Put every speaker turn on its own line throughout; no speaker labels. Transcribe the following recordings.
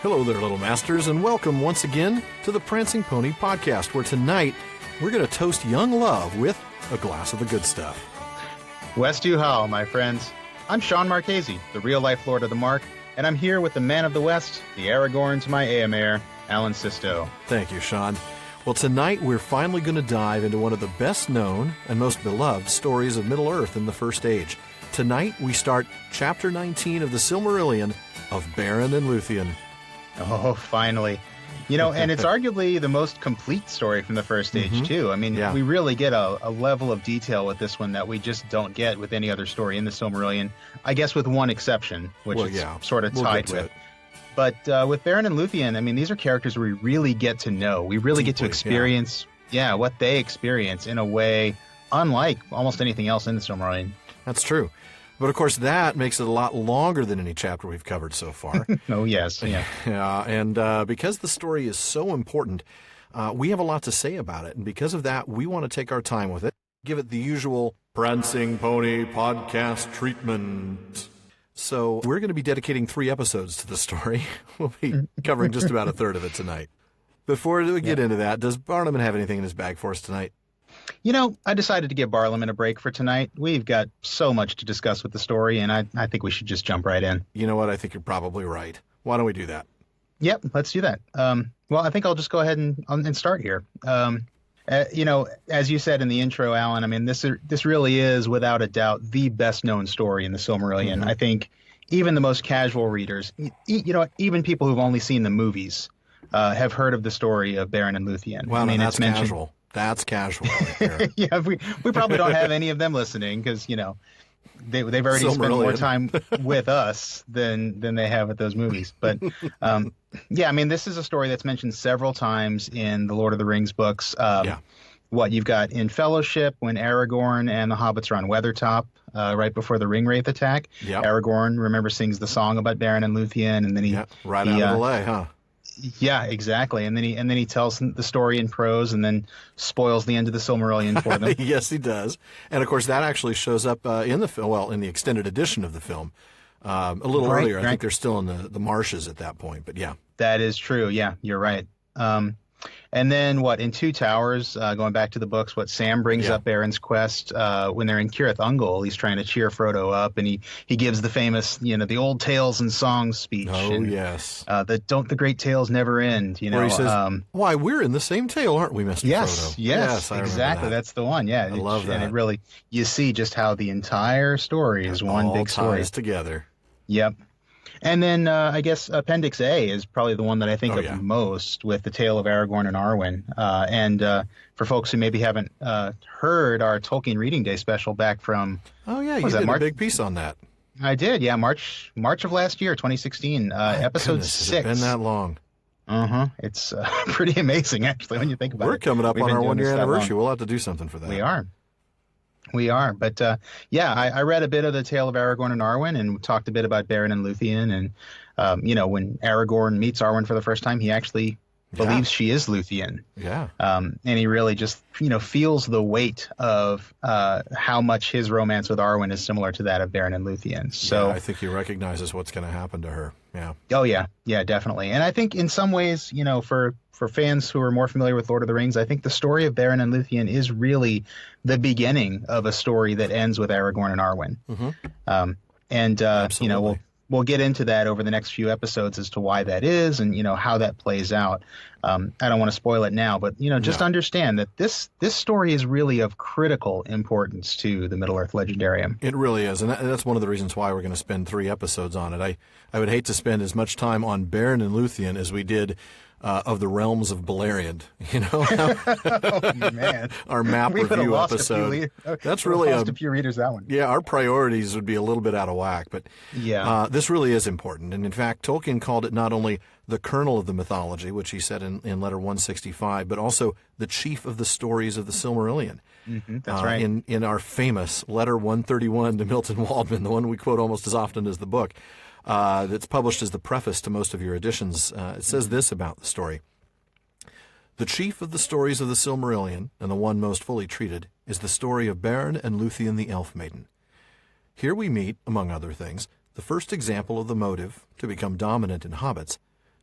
Hello there, little masters, and welcome once again to the Prancing Pony Podcast, where tonight we're going to toast young love with a glass of the good stuff.
West you how, my friends. I'm Sean Marchese, the real-life Lord of the Mark, and I'm here with the man of the West, the Aragorn to my Éomer, Alan Sisto.
Thank you, Sean. Well, tonight we're finally going to dive into one of the best-known and most beloved stories of Middle-earth in the First Age. Tonight we start Chapter 19 of the Silmarillion of Beren and Lúthien.
Oh, finally. You know, and it's arguably the most complete story from the First Age, too. I mean, we really get a level of detail with this one that we just don't get with any other story in the Silmarillion, I guess with one exception, which is sort of tied with. But with Beren and Lúthien, I mean, these are characters we really get to know. We really get to experience, what they experience in a way unlike almost anything else in the Silmarillion.
That's true. But, of course, that makes it a lot longer than any chapter we've covered so far.
Oh, yes. Yeah.
And because the story is so important, we have a lot to say about it. And because of that, we want to take our time with it, give it the usual Prancing Pony Podcast treatment. So we're going to be dedicating 3 episodes to the story. We'll be covering just about a third of it tonight. Before we get into that, does Barnum have anything in his bag for us tonight?
You know, I decided to give Barlaman a break for tonight. We've got so much to discuss with the story, and I think we should just jump right in.
You know what? I think you're probably right. Why don't we do that?
Yep, let's do that. Well, I think I'll just go ahead and start here. You know, as you said in the intro, Alan, I mean, this really is, without a doubt, the best-known story in the Silmarillion. I think even the most casual readers, you know, even people who've only seen the movies, have heard of the story of Beren and Lúthien.
Well,
I mean,
that's casual. That's casual right there.
Yeah, we probably don't have any of them listening because, you know, they've already spent more time with us than they have with those movies. But, I mean, this is a story that's mentioned several times in the Lord of the Rings books. What you've got in Fellowship when Aragorn and the hobbits are on Weathertop right before the Ringwraith attack. Aragorn, remember, sings the song about Beren and Lúthien, and then he out of the Lay, huh? Yeah, exactly. And then he tells the story in prose and then spoils the end of the Silmarillion for them.
Yes, he does. And of course, that actually shows up in the film. Well, in the extended edition of the film, a little earlier. I think they're still in the marshes at that point. But yeah,
that is true. Yeah, you're right. And then in Two Towers, going back to the books, Sam brings up Beren's quest when they're in Cirith Ungol. He's trying to cheer Frodo up, and he gives the famous, you know, the old tales and songs speech.
Oh, and, yes.
Don't the great tales never end, you know.
Where he says, why, we're in the same tale, aren't we, Mr. Frodo?
Yes, exactly. That's the one, yeah.
I love that.
And it really, you see just how the entire story is one big story.
All ties together.
Yep. And then I guess Appendix A is probably the one that I think of most, with the tale of Aragorn and Arwen. And for folks who maybe haven't heard our Tolkien Reading Day special back from...
Oh, yeah, you did a big piece on that.
I did, yeah, March of last year, 2016, episode 6.
Has it been that long?
It's pretty amazing, actually, when you think about it.
We're coming up on our one-year anniversary. We'll have to do something for that.
We are. But, I read a bit of the tale of Aragorn and Arwen and talked a bit about Beren and Lúthien. And, you know, when Aragorn meets Arwen for the first time, he actually believes she is Lúthien.
Yeah.
And he really just, you know, feels the weight of how much his romance with Arwen is similar to that of Beren and Lúthien. So
I think he recognizes what's going to happen to her. Yeah.
Oh, yeah. Yeah, definitely. And I think in some ways, you know, for fans who are more familiar with Lord of the Rings, I think the story of Beren and Lúthien is really the beginning of a story that ends with Aragorn and Arwen. You know, we'll get into that over the next few episodes as to why that is and, you know, how that plays out. I don't want to spoil it now, but, you know, just understand that this story is really of critical importance to the Middle-earth Legendarium.
It really is, and that's one of the reasons why we're going to spend 3 episodes on it. I would hate to spend as much time on Beren and Lúthien as we did of the realms of Beleriand, you know.
Oh, man.
Our map review episode. That's really
lost a few readers that one.
Yeah, our priorities would be a little bit out of whack, but this really is important. And in fact, Tolkien called it not only the kernel of the mythology, which he said in letter 165, but also the chief of the stories of the Silmarillion.
That's right.
In our famous letter 131 to Milton Waldman, the one we quote almost as often as the book, that's published as the preface to most of your editions. It says this about the story. The chief of the stories of the Silmarillion, and the one most fully treated, is the story of Beren and Lúthien the Elf Maiden. Here we meet, among other things, the first example of the motive, to become dominant in hobbits,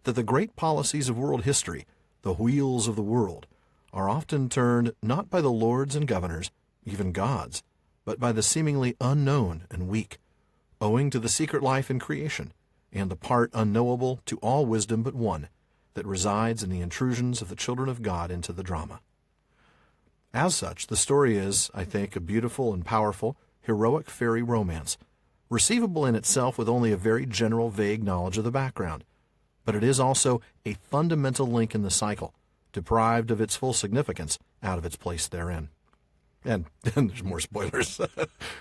that the great policies of world history, the wheels of the world, are often turned not by the lords and governors, even gods, but by the seemingly unknown and weak, owing to the secret life in creation, and the part unknowable to all wisdom but one, that resides in the intrusions of the children of God into the drama. As such, the story is, I think, a beautiful and powerful, heroic fairy romance, receivable in itself with only a very general, vague knowledge of the background. But it is also a fundamental link in the cycle, deprived of its full significance out of its place therein. And there's more spoilers.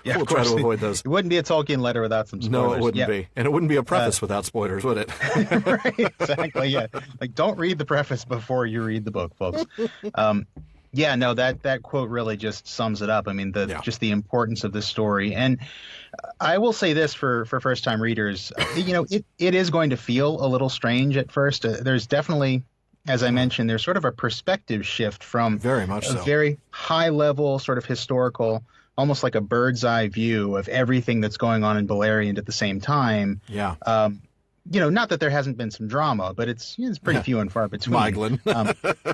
Yeah,
we'll try to avoid those.
It wouldn't be a Tolkien letter without some spoilers.
No, it wouldn't be. And it wouldn't be a preface without spoilers, would it?
Right, exactly, yeah. Like, don't read the preface before you read the book, folks. Yeah, no, that quote really just sums it up. I mean, just the importance of this story. And I will say this for first-time readers, it is going to feel a little strange at first. There's definitely, as I mentioned, there's sort of a perspective shift from
very much
a very high-level sort of historical, almost like a bird's-eye view of everything that's going on in Beleriand at the same time.
Yeah.
Not that there hasn't been some drama, but it's pretty few and far between.
Miglin.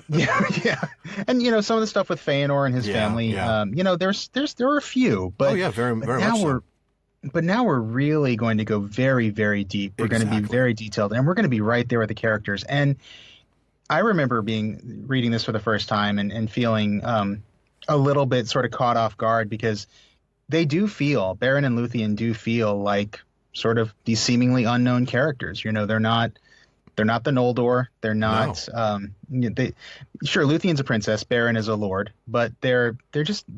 Yeah. And, some of the stuff with Feanor and his family, there are a few. But
very much so.
But now we're really going to go very, very deep. We're going to be very detailed, and we're going to be right there with the characters. And I remember reading this for the first time and feeling a little bit sort of caught off guard, because Beren and Lúthien do feel like sort of these seemingly unknown characters. They're not the Noldor. They're not. No. Sure, Lúthien's a princess, Beren is a lord, but they're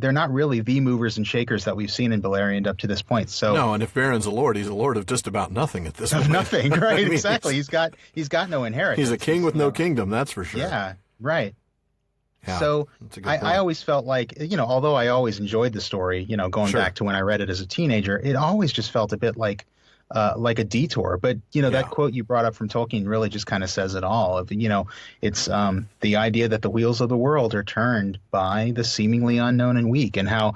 not really the movers and shakers that we've seen in Beleriand up to this point. So
no, and if Beren's a lord, he's a lord of just about nothing at this point.
Of nothing, right? Exactly. He's got no inheritance.
He's a king with no kingdom, that's for sure.
Yeah, right.
Yeah,
so I always felt like, although I always enjoyed the story, going back to when I read it as a teenager, it always just felt a bit like a detour. But, that quote you brought up from Tolkien really just kind of says it all. It's the idea that the wheels of the world are turned by the seemingly unknown and weak, and how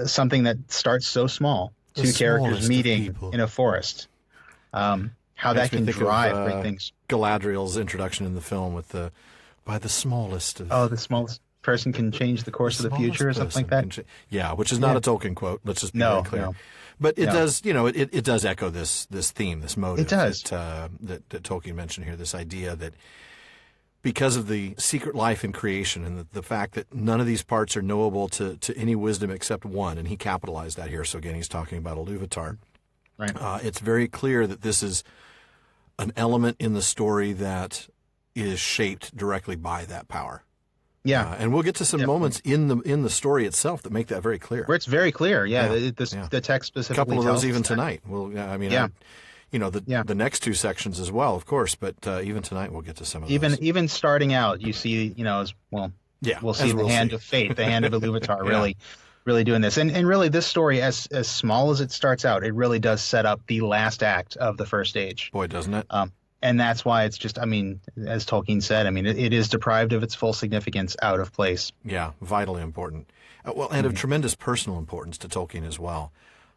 something that starts so small, two characters meeting in a forest, how that can drive great things.
Galadriel's introduction in the film with by the smallest of...
Oh, the smallest person can change the course of the future or something like that?
Which is not a Tolkien quote. Let's just be very clear. No. But it does, it does echo this theme, this motive.
It does.
That Tolkien mentioned here, this idea that because of the secret life in creation and the fact that none of these parts are knowable to any wisdom except one, and he capitalized that here. So again, he's talking about Iluvatar.
Right.
It's very clear that this is an element in the story that is shaped directly by that power.
Yeah,
and we'll get to some moments in the story itself that make that very clear.
Where it's very clear, the text specifically.
A couple of those even
that.
Tonight. Well, the next two sections as well, of course. But even tonight, we'll get to some of those.
Even starting out, you see, we'll see the hand of fate, the hand of Iluvatar, really doing this, and really this story, as small as it starts out, it really does set up the last act of the first age.
Boy, doesn't it?
And that's why it's just, as Tolkien said, it is deprived of its full significance, out of place.
Yeah, vitally important. And of tremendous personal importance to Tolkien as well.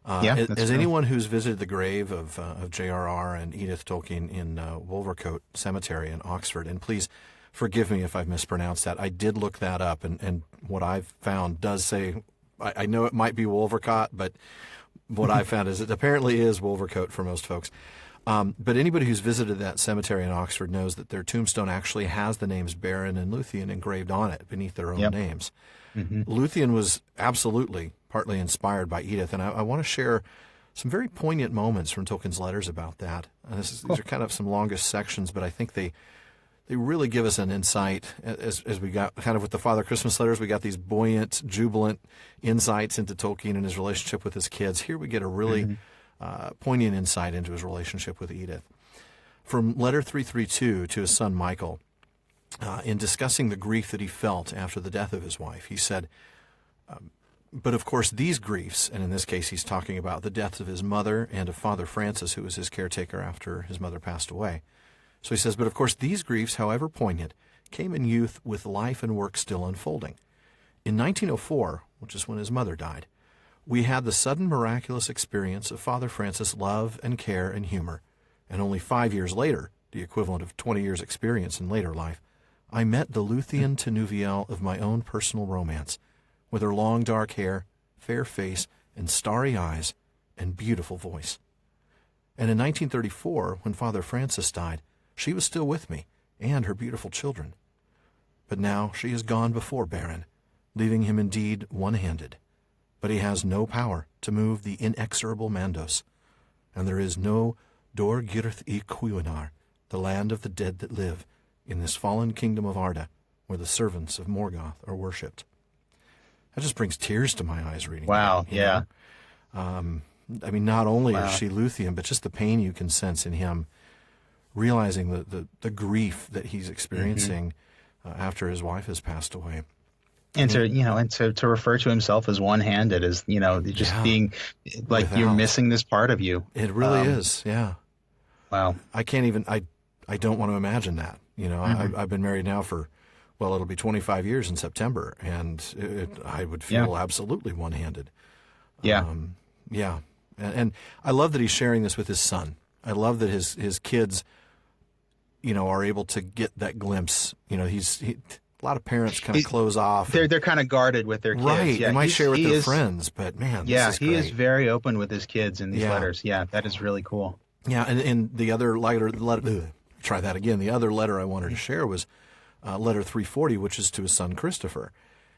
As anyone who's visited the grave of J.R.R. and Edith Tolkien in Wolvercote Cemetery in Oxford, and please forgive me if I've mispronounced that. I did look that up, and what I've found does say, I know it might be Wolvercote, but what I found is it apparently is Wolvercote for most folks. But anybody who's visited that cemetery in Oxford knows that their tombstone actually has the names Beren and Lúthien engraved on it beneath their own names. Mm-hmm. Lúthien was absolutely partly inspired by Edith, and I want to share some very poignant moments from Tolkien's letters about that. And these are kind of some longest sections, but I think they really give us an insight. As we got kind of with the Father Christmas letters, we got these buoyant, jubilant insights into Tolkien and his relationship with his kids. Here we get a really poignant insight into his relationship with Edith. From letter 332 to his son Michael, in discussing the grief that he felt after the death of his wife, he said, but of course these griefs, and in this case he's talking about the deaths of his mother and of Father Francis, who was his caretaker after his mother passed away. So he says, but of course these griefs, however poignant, came in youth with life and work still unfolding. In 1904, which is when his mother died, we had the sudden miraculous experience of Father Francis' love and care and humor, and only 5 years later, the equivalent of 20 years' experience in later life, I met the Lúthien Tinuviel of my own personal romance, with her long dark hair, fair face, and starry eyes, and beautiful voice. And in 1934, when Father Francis died, she was still with me, and her beautiful children. But now she is gone before Beren, leaving him indeed one-handed. But he has no power to move the inexorable Mandos, and there is no Dor-Girth y Cuinar, the land of the dead that live, in this fallen kingdom of Arda, where the servants of Morgoth are worshipped. That just brings tears to my eyes reading
Wow,
that,
yeah.
I mean, not only is she Lúthien, but just the pain you can sense in him, realizing the grief that he's experiencing after his wife has passed away.
And to refer to himself as one-handed, as just being like you're missing this part of you.
It really is, yeah.
Wow.
I can't even. I don't want to imagine that. I've been married now for, well, it'll be 25 years in September, and I would feel absolutely one-handed.
Yeah.
Yeah. And I love that he's sharing this with his son. I love that his kids, are able to get that glimpse. A lot of parents kind of close off.
They're kind of guarded with their kids.
Right.
Yeah,
they might share with their friends, but man, this is great.
He is very open with his kids in these letters. Yeah, that is really cool.
Yeah, and the other letter, try that again. The other letter I wanted to share was letter 340, which is to his son Christopher.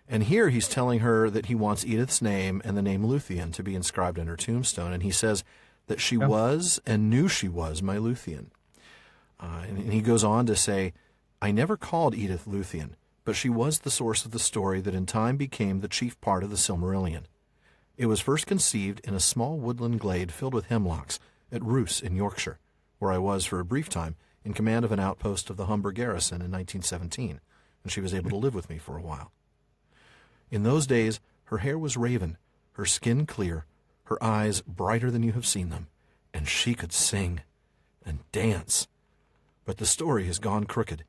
And here he's telling her that he wants Edith's name and the name Lúthien to be inscribed in her tombstone. And he says that she was and knew she was my Lúthien. And he goes on to say, I never called Edith Lúthien, but she was the source of the story that in time became the chief part of the Silmarillion. It was first conceived in a small woodland glade filled with hemlocks at Roos in Yorkshire, where I was for a brief time in command of an outpost of the Humber garrison in 1917, and she was able to live with me for a while. In those days, her hair was raven, her skin clear, her eyes brighter than you have seen them, and she could sing and dance. But the story has gone crooked,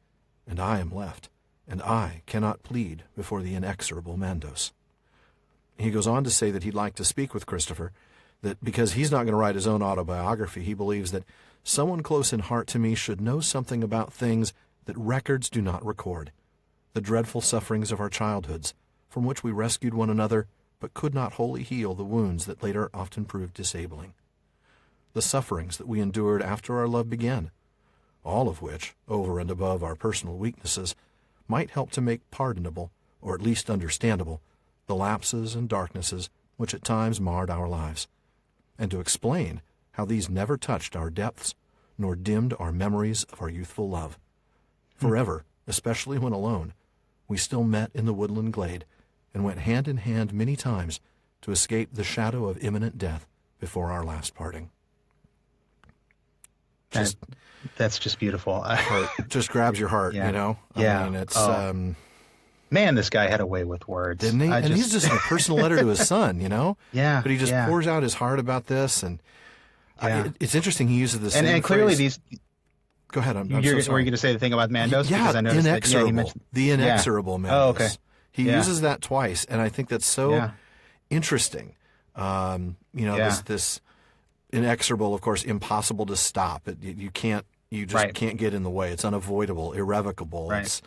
and I am left, and I cannot plead before the inexorable Mandos. He goes on to say that he'd like to speak with Christopher, that because he's not going to write his own autobiography, he believes that someone close in heart to me should know something about things that records do not record, the dreadful sufferings of our childhoods, from which we rescued one another, but could not wholly heal the wounds that later often proved disabling. The sufferings that we endured after our love began, all of which, over and above our personal weaknesses, might help to make pardonable, or at least understandable, the lapses and darknesses which at times marred our lives, and to explain how these never touched our depths, nor dimmed our memories of our youthful love. Forever, especially when alone, we still met in the woodland glade, and went hand in hand many times to escape the shadow of imminent death before our last parting.
That's just beautiful.
Just grabs your heart,
Yeah.
I mean, it's
man, this guy had a way with words,
didn't he? He's just a personal letter to his son,
Yeah.
But he just pours out his heart about this, and it's interesting. He uses this,
and clearly
phrase. Go ahead. I'm so sorry.
Were you going to say the thing about Mandos?
Yeah,
because I noticed
inexorable.
That, he mentioned,
the inexorable Mandos.
Oh, okay.
He uses that twice, and I think that's so interesting. This inexorable, of course, impossible to stop. You just can't get in the way. It's unavoidable, irrevocable.
Right.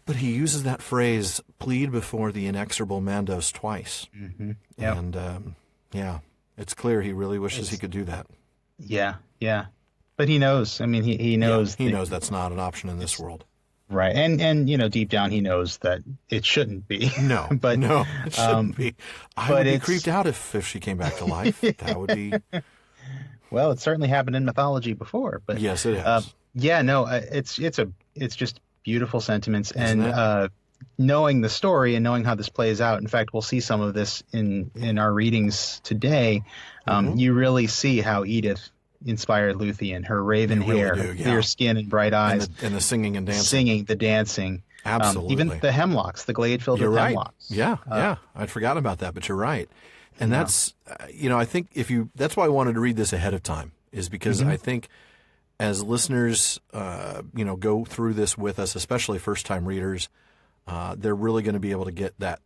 But he uses that phrase, plead before the inexorable Mandos, twice.
Mm-hmm. Yep.
And, it's clear he really wishes he could do that.
Yeah. But he knows. I mean, he knows.
He knows that's not an option in this world.
Right. And deep down he knows that it shouldn't be.
No, it shouldn't be. I would be creeped out if she came back to life. That would be.
Well, it certainly happened in mythology before, but
yes, it has.
It's just beautiful sentiments, and knowing the story and knowing how this plays out. In fact, we'll see some of this in our readings today. You really see how Edith inspired Lúthien, her raven hair, clear skin, and bright eyes,
and the singing and dancing,
the dancing.
Absolutely.
Even the hemlocks, the glade filled with hemlocks.
Yeah. I'd forgotten about that, but you're right. And that's, I think that's why I wanted to read this ahead of time, is because I think as listeners, go through this with us, especially first-time readers, they're really going to be able to get that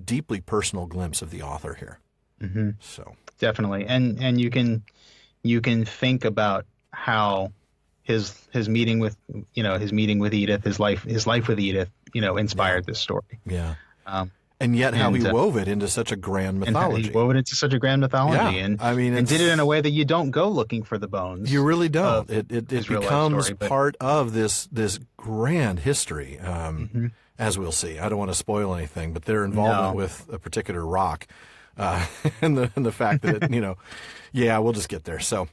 deeply personal glimpse of the author here.
Mm-hmm.
So
definitely. And you can think about how his meeting with Edith, his life with Edith, inspired this story.
Yeah. And yet how he wove it into such a grand mythology.
He wove it into such a grand mythology.
Yeah.
And did it in a way that you don't go looking for the bones.
You really don't. It becomes part of this grand history, as we'll see. I don't want to spoil anything, but their involvement with a particular rock and the fact that, we'll just get there. So,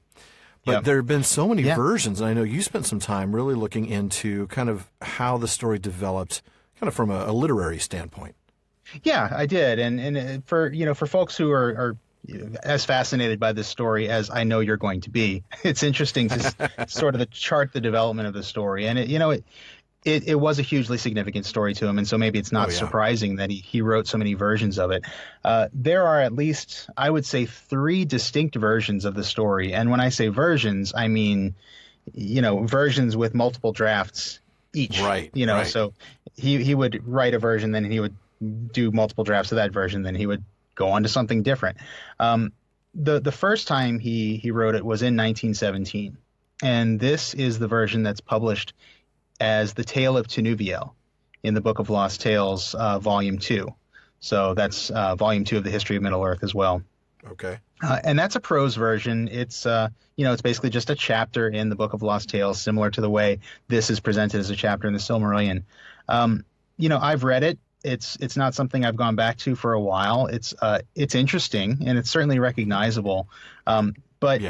but there have been so many versions, and I know you spent some time really looking into kind of how the story developed kind of from a literary standpoint.
Yeah, I did, and for folks who are as fascinated by this story as I know you're going to be, it's interesting to sort of chart the development of the story, and it was a hugely significant story to him, and so maybe it's not surprising that he wrote so many versions of it. There are at least, I would say, 3 distinct versions of the story, and when I say versions, I mean versions with multiple drafts each.
Right.
So he would write a version, then he would do multiple drafts of that version, then he would go on to something different. The first time he wrote it was in 1917, and this is the version that's published as The Tale of Tinuviel in the Book of Lost Tales, Volume 2. So that's Volume 2 of the History of Middle-earth as well.
Okay.
And that's a prose version. It's it's basically just a chapter in the Book of Lost Tales, similar to the way this is presented as a chapter in the Silmarillion. I've read it. It's not something I've gone back to for a while. It's interesting, and it's certainly recognizable. But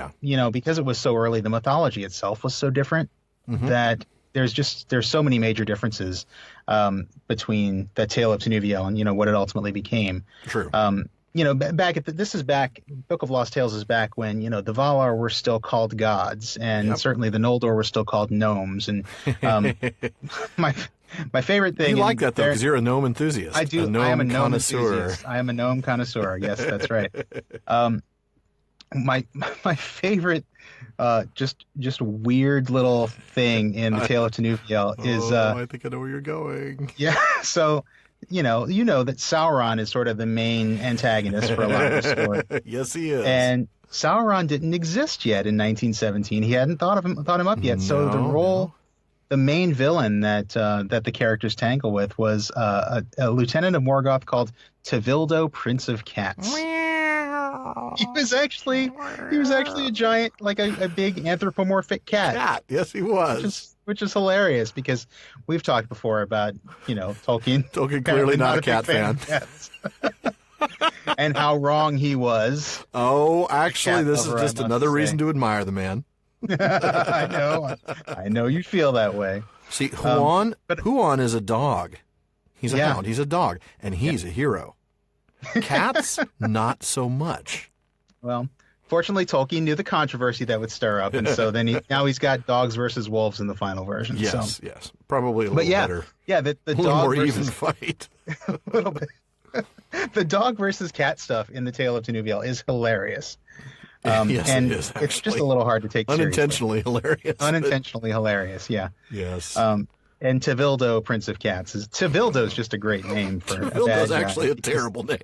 because it was so early, the mythology itself was so different that there's so many major differences between the Tale of Tinuviel and what it ultimately became.
True.
Book of Lost Tales is back when the Valar were still called gods, and certainly the Noldor were still called gnomes. And my favorite thing.
You like that though, because you're a gnome enthusiast.
I do. I am a gnome enthusiast. I am a gnome connoisseur. Yes, that's right. My favorite, just weird little thing in the Tale of Tinuviel is.
I think I know where you're going.
Yeah. So. You know that Sauron is sort of the main antagonist for a lot of the story.
Yes, he is.
And Sauron didn't exist yet in 1917. He hadn't thought him up yet. So the main villain that the characters tangle with was a lieutenant of Morgoth called Tevildo, Prince of Cats. He was actually a giant, like a big anthropomorphic cat.
Yes, he was.
Which is hilarious because we've talked before about, Tolkien.
Tolkien clearly not a cat fan.
And how wrong he was.
Oh, actually, this is just another reason to admire the man.
I know you feel that way.
See, Huon is a dog. He's a hound. He's a dog, and he's a hero. Cats, not so much.
Well, fortunately, Tolkien knew the controversy that would stir up, and so then he's got dogs versus wolves in the final version.
Yes, probably a little better.
Yeah, the
a
dog
more
versus,
even fight.
A little bit. The dog versus cat stuff in the Tale of Tinuviel is hilarious.
Yes,
and
it is.
It's just a little hard to take
unintentionally
seriously. Unintentionally hilarious. Yeah.
Yes.
And Tevildo, Prince of Cats. Tevildo is just a great name for a bad guy.
Tevildo's actually a terrible name.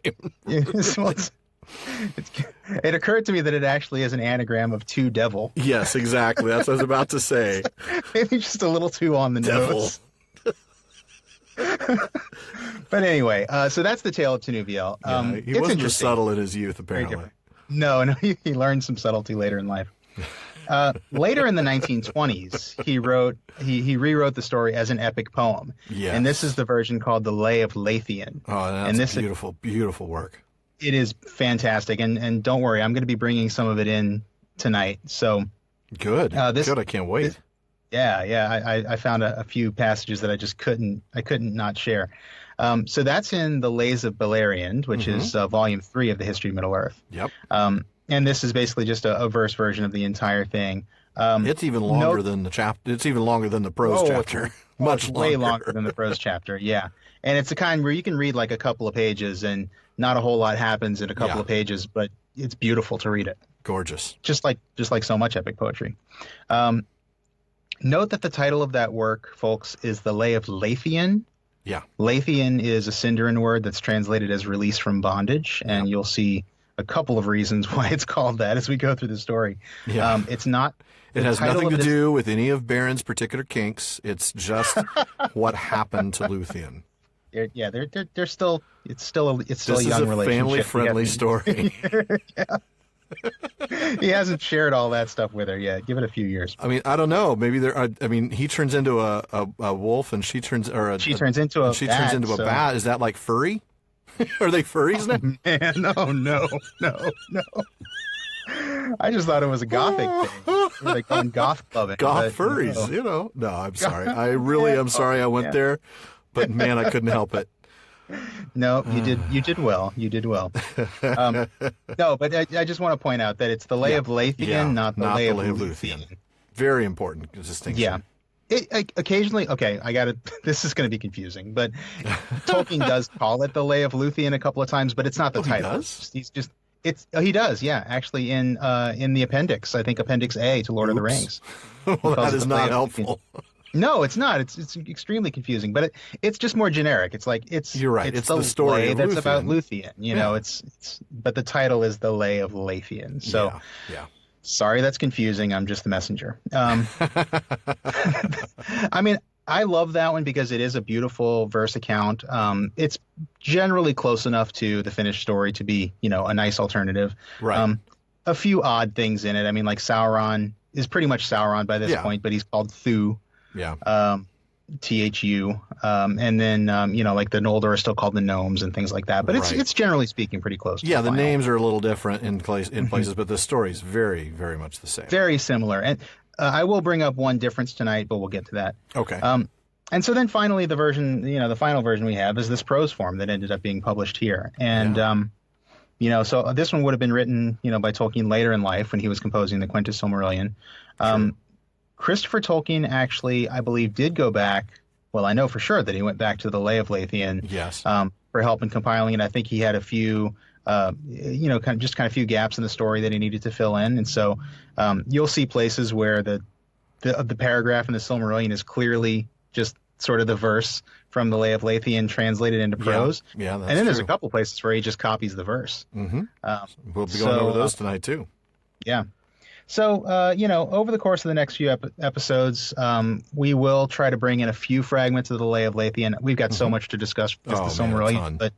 It occurred to me that it actually is an anagram of two devil.
Yes, exactly. That's what I was about to say.
Maybe just a little too on the nose. But anyway, so that's the Tale of Tinuviel.
He wasn't as subtle in his youth, apparently.
No, he learned some subtlety later in life. Later in the 1920s, he rewrote the story as an epic poem.
Yes.
And this is the version called the Lay of Leithian.
Oh, that's beautiful, beautiful work.
It is fantastic, and don't worry, I'm going to be bringing some of it in tonight. So
good, good. I can't wait.
I found a few passages that I just couldn't not share. So that's in the Lays of Beleriand, which is Volume 3 of the History of Middle-earth.
Yep.
And this is basically just a verse version of the entire thing.
It's even longer than the chapter. It's even longer than the prose chapter. Much longer.
Way longer than the prose chapter. Yeah, and it's the kind where you can read like a couple of pages and not a whole lot happens in a couple of pages, but it's beautiful to read it.
Gorgeous.
Just like so much epic poetry. Note that the title of that work, folks, is the Lay of Leithian. Yeah. Leithian is a Sindarin word that's translated as release from bondage, and you'll see a couple of reasons why it's called that as we go through the story.
Yeah.
It's not.
It has nothing to do with any of Beren's particular kinks. It's just what happened to Lúthien.
They're still. It's still a young relationship.
This is a family-friendly story.
Yeah. He hasn't shared all that stuff with her yet. Give it a few years.
I mean, I don't know. Maybe he turns into a wolf, and she turns into a bat. Is that like furry? Are they furries now?
Man, no. I just thought it was a gothic thing. Like going goth clubbing.
Goth furries, No, I'm sorry. I really am sorry I went there, but man, I couldn't help it.
No, you did well. You did well. No, but I just want to point out that it's the Lay of Leithian, not the Lay of Lúthien.
Very important distinction.
Yeah. Occasionally, okay, this is going to be confusing, but Tolkien does call it the Lay of Leithian a couple of times, but it's not the title.
He does?
He does, yeah. Actually, in the appendix, I think Appendix A to Lord of the Rings.
Well, that is not helpful.
No, it's not. It's extremely confusing, but it's just more generic. It's like
you're right. It's the story
Lay that's
Lúthien.
About Lúthien. It's but the title is the Lay of Leithian. So
yeah.
Sorry, that's confusing. I'm just the messenger. I mean, I love that one because it is a beautiful verse account. It's generally close enough to the finished story to be, a nice alternative.
Right.
A few odd things in it. I mean, like Sauron is pretty much Sauron by this point, but he's called Thu.
Yeah.
THU. And then, like the Noldor are still called the Gnomes and things like that. But it's generally speaking pretty close to
the names are a little different in places, but the story's very, very much the same.
Very similar. And I will bring up one difference tonight, but we'll get to that.
Okay.
And so then finally the version, the final version we have is this prose form that ended up being published here. And, so this one would have been written, by Tolkien later in life when he was composing the Quintus Silmarillion. Christopher Tolkien actually, I believe, did go back. Well, I know for sure that he went back to the Lay of Leithian for help in compiling it. I think he had a few, kind of few gaps in the story that he needed to fill in. And so you'll see places where the paragraph in the Silmarillion is clearly just sort of the verse from the Lay of Leithian translated into prose.
Yeah, that's
and then there's
true.
a couple places where he just copies the verse.
Mm-hmm. We'll be going over those tonight, too.
Yeah. So, over the course of the next few episodes, we will try to bring in a few fragments of the Lay of Leithian. We've got so much to discuss with the Silmarillion,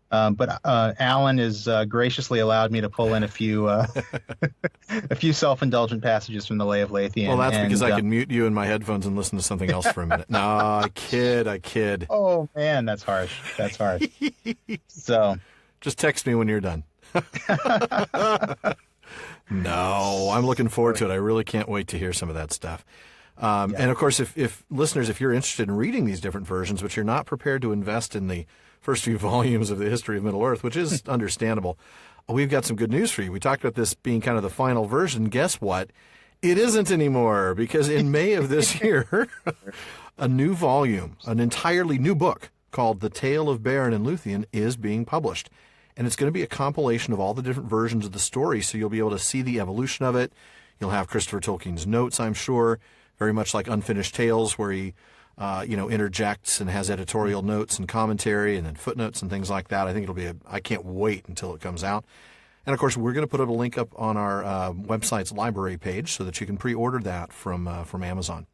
but Alan has graciously allowed me to pull in a few a few self-indulgent passages from the Lay of Leithian.
Well, that's because I can mute you in my headphones and listen to something else for a minute. No, I kid.
Oh, man, that's harsh. So,
just text me when you're done. No, I'm looking forward to it. I really can't wait to hear some of that stuff. And of course, if listeners, if you're interested in reading these different versions, but you're not prepared to invest in the first few volumes of the history of Middle-earth, which is understandable, we've got some good news for you. We talked about this being kind of the final version. Guess what? It isn't anymore, because in May of this year, a new volume, an entirely new book called The Tale of Beren and Lúthien is being published. And it's going to be a compilation of all the different versions of the story, so you'll be able to see the evolution of it. You'll have Christopher Tolkien's notes, I'm sure, very much like Unfinished Tales, where he, interjects and has editorial notes and commentary and then footnotes and things like that. I think I can't wait until it comes out. And, of course, we're going to put a link up on our website's library page so that you can pre-order that from Amazon.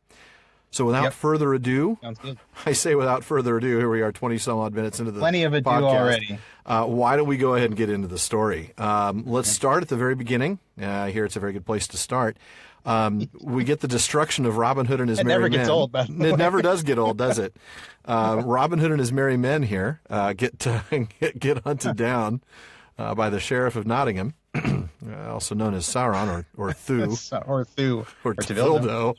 So without further ado,
sounds good.
I say without further ado, here we are 20-some-odd minutes into the
Plenty of ado
podcast.
already.
Why don't we go ahead and get into the story? Let's start at the very beginning. Here it's a very good place to start. We get the destruction of Robin Hood and his merry men.
It never gets old, by the way.
It never does get old, does it? Robin Hood and his merry men here get hunted down by the Sheriff of Nottingham, also known as Sauron or Thu.
or Thu.
Or Tevildo.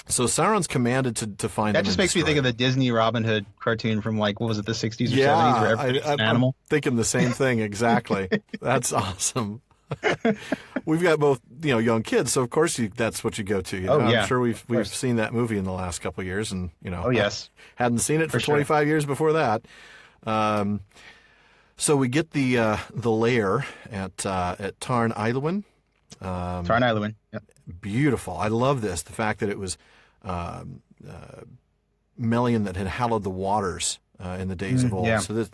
So Sauron's commanded to find
that
them.
just makes me think of the Disney Robin Hood cartoon from what was it, the 60s or 70s? Where everybody's an animal.
I'm thinking the same thing exactly. That's awesome. We've got both, young kids, so of course that's what you go to. I'm sure we've seen that movie in the last couple of years, and
Oh yes,
hadn't seen it for 25 years before that. So we get the lair at Tarn Ilwyn.
Tarn Ilwyn. Yep.
Beautiful. I love this. The fact that it was Melian that had hallowed the waters in the days of old.
Yeah.
So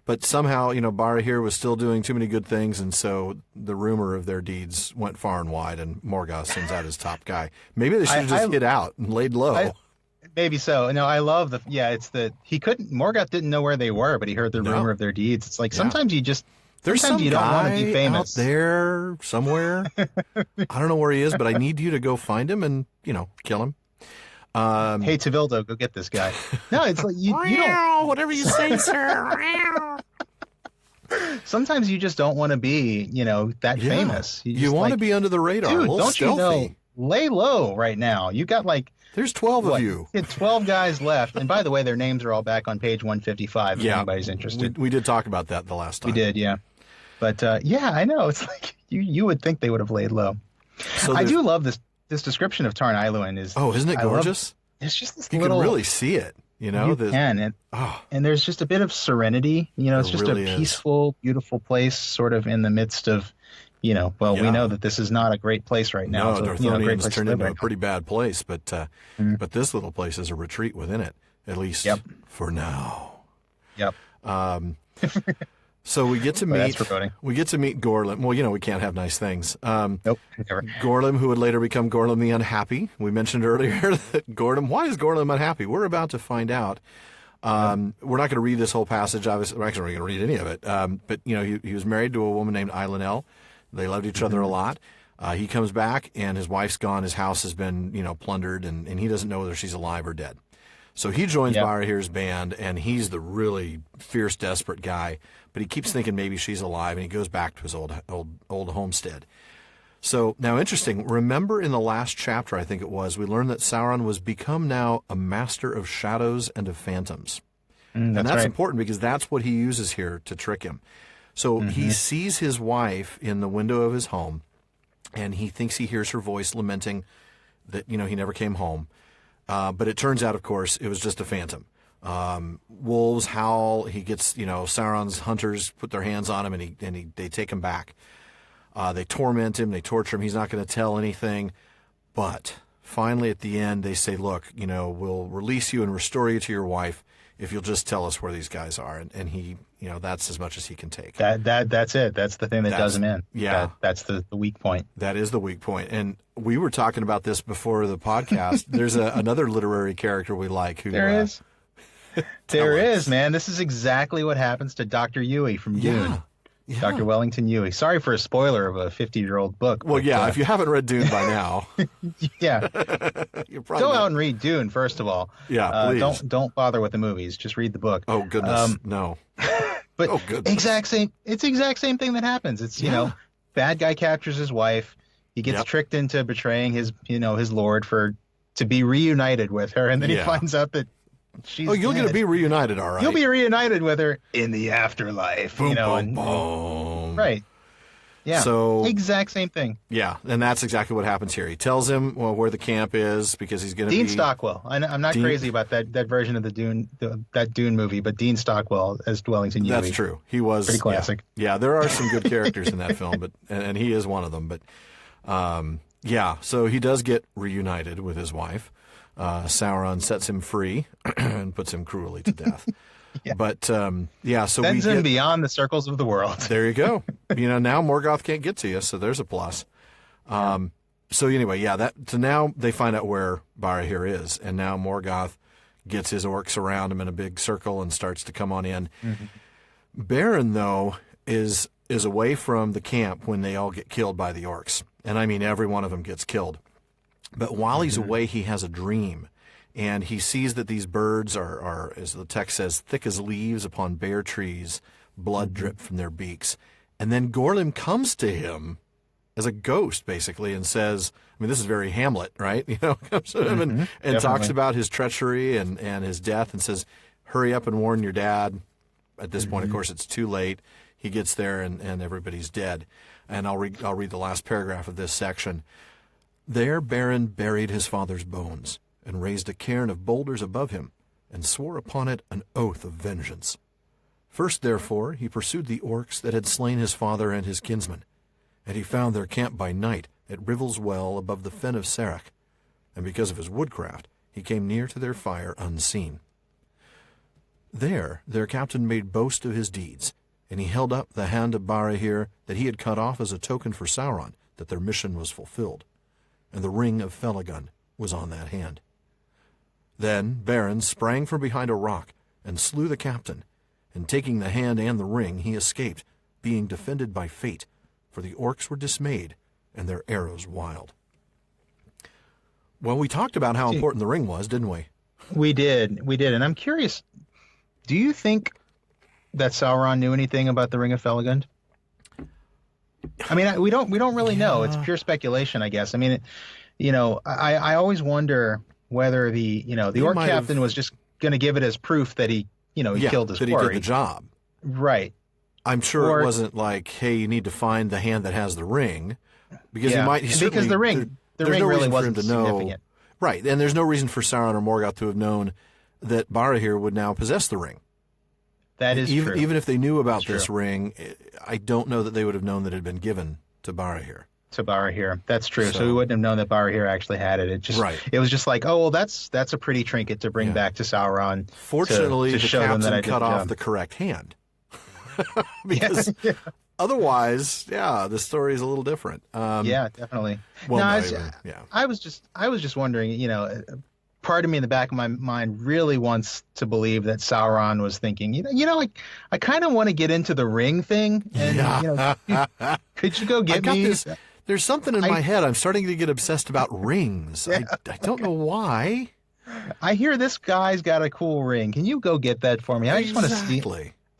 But somehow, Barahir was still doing too many good things, and so the rumor of their deeds went far and wide, and Morgoth sends out his top guy. Maybe they should have just hid out and laid low.
Maybe so. No, I love Morgoth didn't know where they were, but he heard the rumor of their deeds. It's like sometimes you just,
there's
sometimes
some
you don't
guy
want to be famous.
out there somewhere. I don't know where he is, but I need you to go find him and, kill him.
Hey, Tevildo, go get this guy. No, it's like you don't.
Whatever you say, sir.
Sometimes you just don't want to be, that famous.
You want to be under the radar.
Dude,
a little
don't
stealthy.
you know? Lay low right now. You got
there's 12 of you.
12 guys left. And by the way, their names are all back on page 155 if anybody's interested.
We did talk about that the last time.
We did, yeah. But I know. It's like you would think they would have laid low. So I do love this description of Tarn Iluin.
Isn't it gorgeous?
It's just this
you
little...
can really see it. You
can. And there's just a bit of serenity. It's just really a peaceful, beautiful place sort of in the midst of, we know that this is not a great place right now.
No, Dorthonian's turned into a pretty bad place, but this little place is a retreat within it, at least for now.
Yep.
So we get to meet Gorlim. Well, we can't have nice things.
Nope, never.
Gorlim, who would later become Gorlim the Unhappy. We mentioned earlier that why is Gorlim unhappy? We're about to find out. We're not going to read this whole passage. Obviously, we're actually not going to read any of it. But he was married to a woman named Eilenel. They loved each other a lot. He comes back and his wife's gone. His house has been plundered, and he doesn't know whether she's alive or dead. So he joins Barahir's band, and he's the really fierce, desperate guy. But he keeps thinking maybe she's alive, and he goes back to his old homestead. So now, interesting. Remember in the last chapter, I think it was, we learned that Sauron was become now a master of shadows and of phantoms. And that's important because that's what he uses here to trick him. So he sees his wife in the window of his home, and he thinks he hears her voice lamenting that he never came home. But it turns out, of course, it was just a phantom. Wolves howl. He gets, Sauron's hunters put their hands on him, and they take him back. They torment him. They torture him. He's not going to tell anything. But finally, at the end, they say, "Look, we'll release you and restore you to your wife if you'll just tell us where these guys are." And he, that's as much as he can take.
That's it. That's the thing that does him in.
Yeah,
that's the weak point.
That is the weak point. And we were talking about this before the podcast. There's another literary character we like. Who
there is. There is, man. This is exactly what happens to Dr. Yueh from Dune. Yeah. Dr. Wellington Yueh. Sorry for a spoiler of a 50-year-old book.
Well, if you haven't read Dune by now.
Go out and read Dune, first of all.
Yeah, please.
Don't bother with the movies. Just read the book.
Oh, goodness. No.
But exact same thing that happens. It's, bad guy captures his wife. He gets tricked into betraying his lord to be reunited with her. And then he finds out that she's
you're going to be reunited, all right.
You'll be reunited with her in the afterlife.
Boom, boom, boom.
Right. Yeah. So exact same thing.
Yeah, and that's exactly what happens here. He tells him where the camp is because he's going to be
Dean Stockwell. I'm not crazy about that version of the Dune movie, but Dean Stockwell as Wellington Yueh.
That's true. He was
pretty classic.
Yeah, there are some good characters in that film, but and he is one of them. But so he does get reunited with his wife. Sauron sets him free and puts him cruelly to death. But so
sends him beyond the circles of the world.
There you go. Now Morgoth can't get to you, so there's a plus. So anyway, so now they find out where Barahir is, and now Morgoth gets his orcs around him in a big circle and starts to come on in. Beren, though, is away from the camp when they all get killed by the orcs, and I mean every one of them gets killed. But while he's away, he has a dream, and he sees that these birds are, as the text says, thick as leaves upon bare trees, blood drip from their beaks. And then Gorlim comes to him as a ghost, basically, and says, I mean, this is very Hamlet, right? Comes to him and talks about his treachery and his death and says, hurry up and warn your dad. At this point, of course, it's too late. He gets there and everybody's dead. And I'll read the last paragraph of this section. There Beren buried his father's bones, and raised a cairn of boulders above him, and swore upon it an oath of vengeance. First, therefore, he pursued the orcs that had slain his father and his kinsmen, and he found their camp by night at Rivel's well above the fen of Sarek, and because of his woodcraft, he came near to their fire unseen. There, their captain made boast of his deeds, and he held up the hand of Barahir that he had cut off as a token for Sauron that their mission was fulfilled, and the ring of Felagund was on that hand. Then Beren sprang from behind a rock and slew the captain, and taking the hand and the ring, he escaped, being defended by fate, for the orcs were dismayed, and their arrows wild. Well, we talked about how important the ring was, didn't we?
We did, and I'm curious, do you think that Sauron knew anything about the Ring of Felagund? I mean, we don't really know. It's pure speculation, I guess. I mean, I always wonder whether the orc captain was just going to give it as proof that he killed his quarry.
He did the job.
Right.
I'm sure it wasn't like, hey, you need to find the hand that has the ring, because
because the ring really wasn't significant.
Right, and there's no reason for Sauron or Morgoth to have known that Barahir would now possess the ring.
That is true.
Even if they knew about this ring, I don't know that they would have known that it had been given to Barahir.
That's true. So we wouldn't have known that Barahir actually had it. It was just like, oh, well, that's a pretty trinket to bring back to Sauron.
Fortunately,
to
the
show them that I
captain
did
cut off the correct hand. Because otherwise, the story is a little different.
Definitely.
Well,
I was just wondering, part of me in the back of my mind really wants to believe that Sauron was thinking, I kind of want to get into the ring thing. And, could you go get me?
There's something in my head. I'm starting to get obsessed about rings. I don't know why.
I hear this guy's got a cool ring. Can you go get that for me? I just want to see.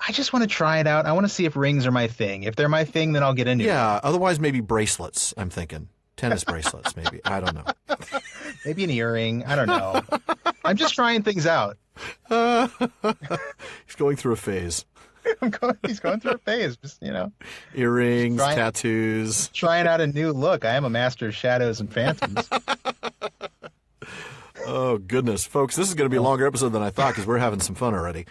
I just want to try it out. I want to see if rings are my thing. If they're my thing, then I'll get into it.
Yeah, otherwise maybe bracelets, I'm thinking. Tennis bracelets, maybe. I don't know.
Maybe an earring. I don't know. I'm just trying things out.
He's going through a phase.
He's going through a phase. Just,
earrings, tattoos.
Trying out a new look. I am a master of shadows and phantoms.
Oh, goodness. Folks, this is going to be a longer episode than I thought because we're having some fun already.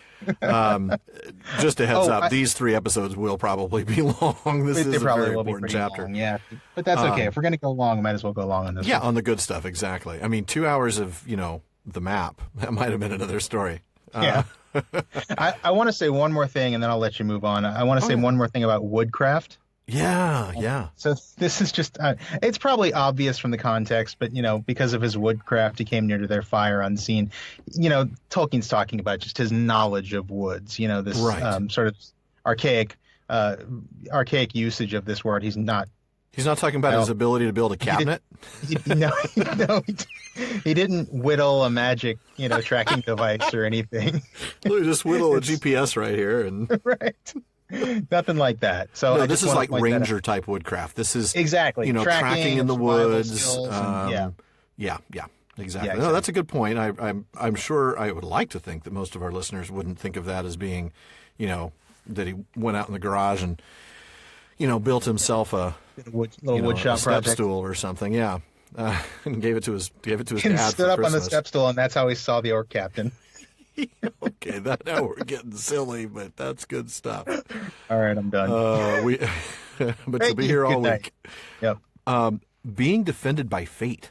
Just a heads up, these 3 episodes will probably be long. This is a very important chapter.
Long, yeah, but that's okay. If we're going to go long, we might as well go long on this.
Yeah, on the good stuff, exactly. I mean, 2 hours of, the map, that might have been another story.
Yeah. I want to say one more thing, and then I'll let you move on. I want to say one more thing about woodcraft.
Yeah.
So this is just, it's probably obvious from the context, but, because of his woodcraft, he came near to their fire unseen. Tolkien's talking about just his knowledge of woods, this sort of archaic usage of this word. He's not
talking about his ability to build a cabinet?
He didn't whittle a magic, tracking device or anything.
Let me just whittle a GPS right here. And
right. Nothing like that. So
this is like ranger type woodcraft. This is
exactly
tracking in the woods.
Exactly.
Yeah,
exactly.
No, that's a good point. I'm sure I would like to think that most of our listeners wouldn't think of that as being, that he went out in the garage and, built himself a
little wood shop
step
project.
stool or something. Yeah, and gave it to his dad.
Stood up on the step stool, and that's how he saw the orc captain.
Okay, now we're getting silly, but that's good stuff.
All right, I'm done.
But you'll be here all week.
Yep.
Being defended by fate.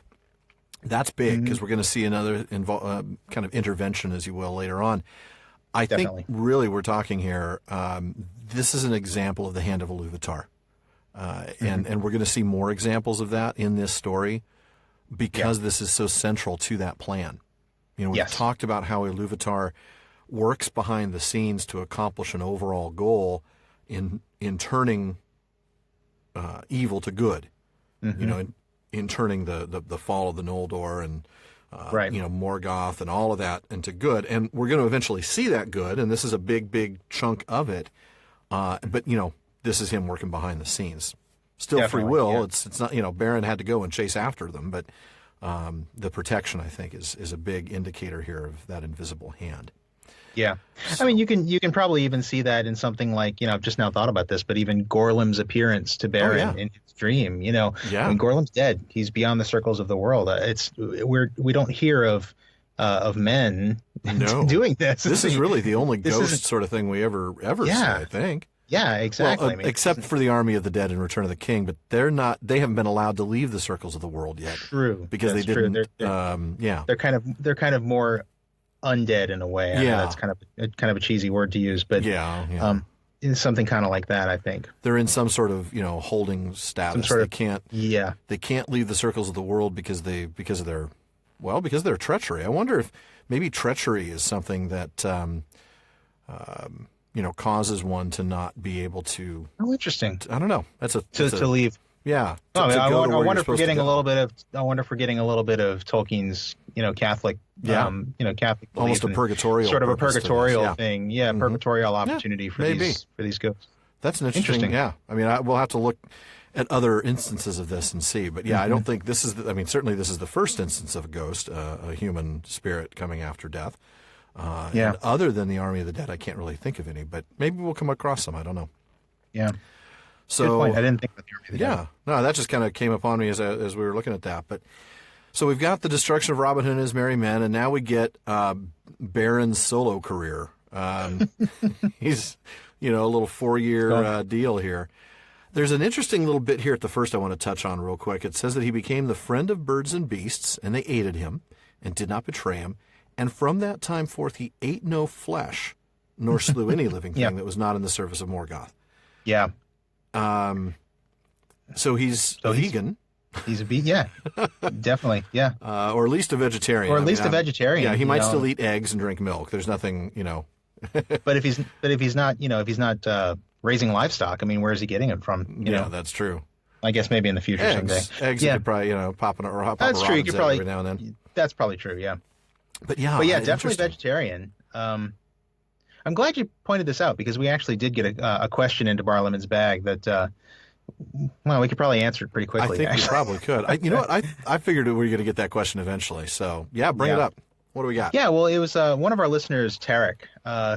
That's big because we're going to see another kind of intervention, as you will, later on. I think really we're talking here. This is an example of the hand of Iluvatar, and we're going to see more examples of that in this story because this is so central to that plan. We've talked about how Iluvatar works behind the scenes to accomplish an overall goal in turning evil to good. In turning the fall of the Noldor and Morgoth and all of that into good. And we're going to eventually see that good, and this is a big chunk of it. But this is him working behind the scenes. Still free will. Yeah. It's not Beren had to go and chase after them, but the protection, I think, is a big indicator here of that invisible hand.
Yeah. So, I mean, you can probably even see that in something like, I've just now thought about this, but even Gorlim's appearance to Beren in his dream, I mean, Gorlim's dead. He's beyond the circles of the world. We don't hear of men doing this.
This is really the only ghost sort of thing we ever see, I think.
Yeah, exactly.
Well, except for the Army of the Dead in Return of the King, but they haven't been allowed to leave the circles of the world yet.
True.
Because they didn't.
They're kind of more undead in a way. I know that's kind of a cheesy word to use, but it's something kind of like that, I think.
They're in some sort of, holding status. They can't leave the circles of the world because of their treachery. I wonder if maybe treachery is something that causes one to not be able to.
Oh, interesting.
I don't know. To
leave.
Yeah.
I wonder if we're getting a little bit of Tolkien's, Catholic, Catholic belief,
almost a purgatorial,
sort of a purgatorial thing. Yeah, purgatorial opportunity for these ghosts.
That's an interesting. Yeah. I mean, we'll have to look at other instances of this and see. But I don't think this is. Certainly this is the first instance of a ghost, a human spirit coming after death. And other than the Army of the Dead, I can't really think of any. But maybe we'll come across some. I don't know.
Yeah.
So,
good point. I didn't think of the Army of the Dead.
No, that just kind of came upon me as we were looking at that. But so we've got the destruction of Robin Hood and his merry men, and now we get Beren's solo career. He's a little 4-year deal here. There's an interesting little bit here at the first I want to touch on real quick. It says that he became the friend of birds and beasts, and they aided him and did not betray him. And from that time forth, he ate no flesh, nor slew any living thing that was not in the service of Morgoth.
Yeah.
So he's a vegan.
He's a vegan, definitely, yeah.
Or at least a vegetarian.
Or at least a vegetarian.
Yeah, he might still eat eggs and drink milk. There's nothing,
But if he's not raising livestock, where is he getting it from?
That's true.
I guess maybe in the future someday.
Eggs, you could probably, pop
That's true. You could probably
every now and then.
That's probably true. Yeah.
But
definitely vegetarian. I'm glad you pointed this out because we actually did get a question into Barliman's bag that, we could probably answer it pretty quickly.
I think we probably could. You know what? I figured we were going to get that question eventually. So, bring it up. What do we got?
Yeah, well, it was one of our listeners, Tarek,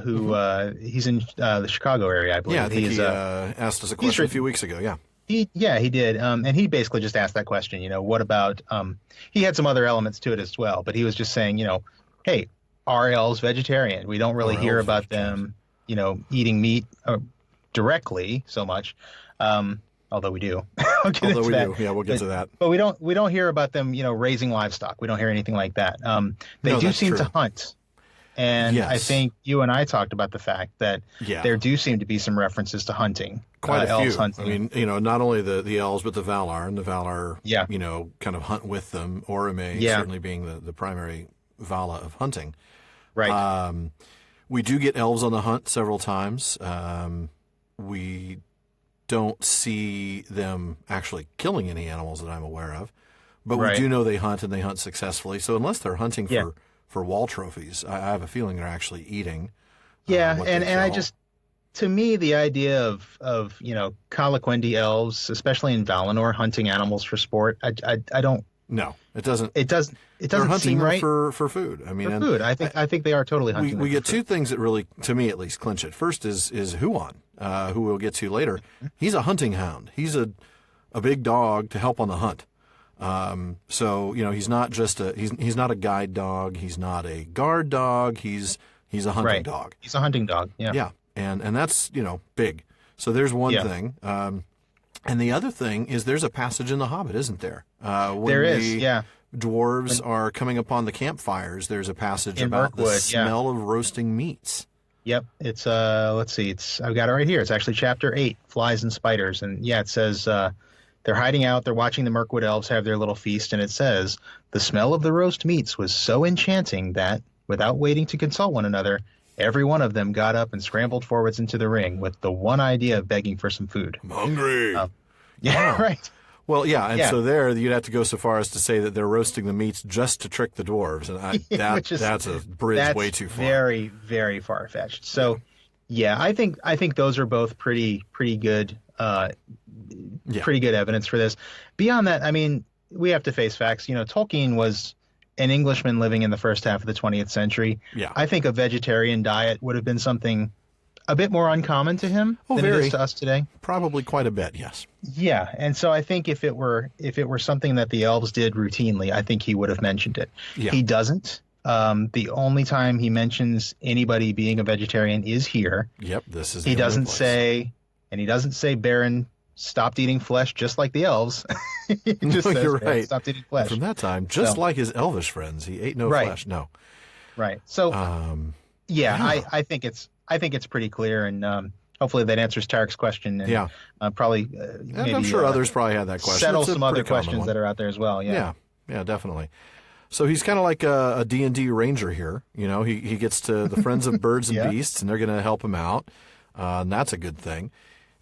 who he's in the Chicago area, I believe.
Yeah, I think he asked us a question a few weeks ago,
He did. And he basically just asked that question, what about he had some other elements to it as well, but he was just saying, hey, are elves vegetarian? We don't really hear about them, eating meat directly so much. Although we do.
We'll get to that.
But we don't hear about them, raising livestock. We don't hear anything like that. They do seem to hunt. And I think you and I talked about the fact that there do seem to be some references to hunting.
Quite a
elves
few.
Hunting.
Not only the elves, but the Valar. And the Valar, kind of hunt with them. Orome certainly being the primary Vala of hunting.
Right.
We do get elves on the hunt several times. We don't see them actually killing any animals that I'm aware of. But we do know they hunt, and they hunt successfully. So unless they're hunting for wall trophies, I have a feeling they're actually eating. To me, the idea of Calaquendi elves, especially in Valinor, hunting animals for sport, I don't. No, it doesn't.
It doesn't seem right
for food.
Food. I think they are totally hunting.
We get two things that really, to me at least, clinch it. First is Huon, who we'll get to later. He's a hunting hound. He's a big dog to help on the hunt. So he's not just he's not a guide dog. He's not a guard dog. He's a hunting dog.
He's a hunting dog. Yeah.
Yeah, and that's big. So there's one thing. And the other thing is there's a passage in The Hobbit, isn't there?
There is.
Dwarves are coming upon the campfires. There's a passage about the smell of roasting meats.
Yep. It's let's see. I've got it right here. It's actually chapter 8, Flies and Spiders, and it says. They're hiding out. They're watching the Mirkwood elves have their little feast, and it says, the smell of the roast meats was so enchanting that, without waiting to consult one another, every one of them got up and scrambled forwards into the ring with the one idea of begging for some food.
I'm hungry.
Right.
Well, so there you'd have to go so far as to say that they're roasting the meats just to trick the dwarves, and that's a bridge way too far.
Very, very far-fetched. So, I think those are both pretty good. Pretty good evidence for this. Beyond that, we have to face facts. Tolkien was an Englishman living in the first half of the 20th century.
Yeah.
I think a vegetarian diet would have been something a bit more uncommon to him than it is to us today.
Probably quite a bit, yes.
Yeah, and so I think if it were something that the elves did routinely, I think he would have mentioned it. Yeah. He doesn't. The only time he mentions anybody being a vegetarian is here.
Yep, this is.
He doesn't say Beren stopped eating flesh just like the elves.
You're right.
Stopped eating flesh.
From that time, just like his elvish friends, he ate no flesh. No.
Right. So,
yeah.
I think it's pretty clear, and hopefully that answers Tarek's question. And probably maybe
I'm sure others probably had that question.
Settle some other questions that are out there as well.
Yeah, definitely. So he's kind of like a D&D ranger here. You know, he gets to the Friends of Birds and Beasts, and they're going to help him out, and that's a good thing.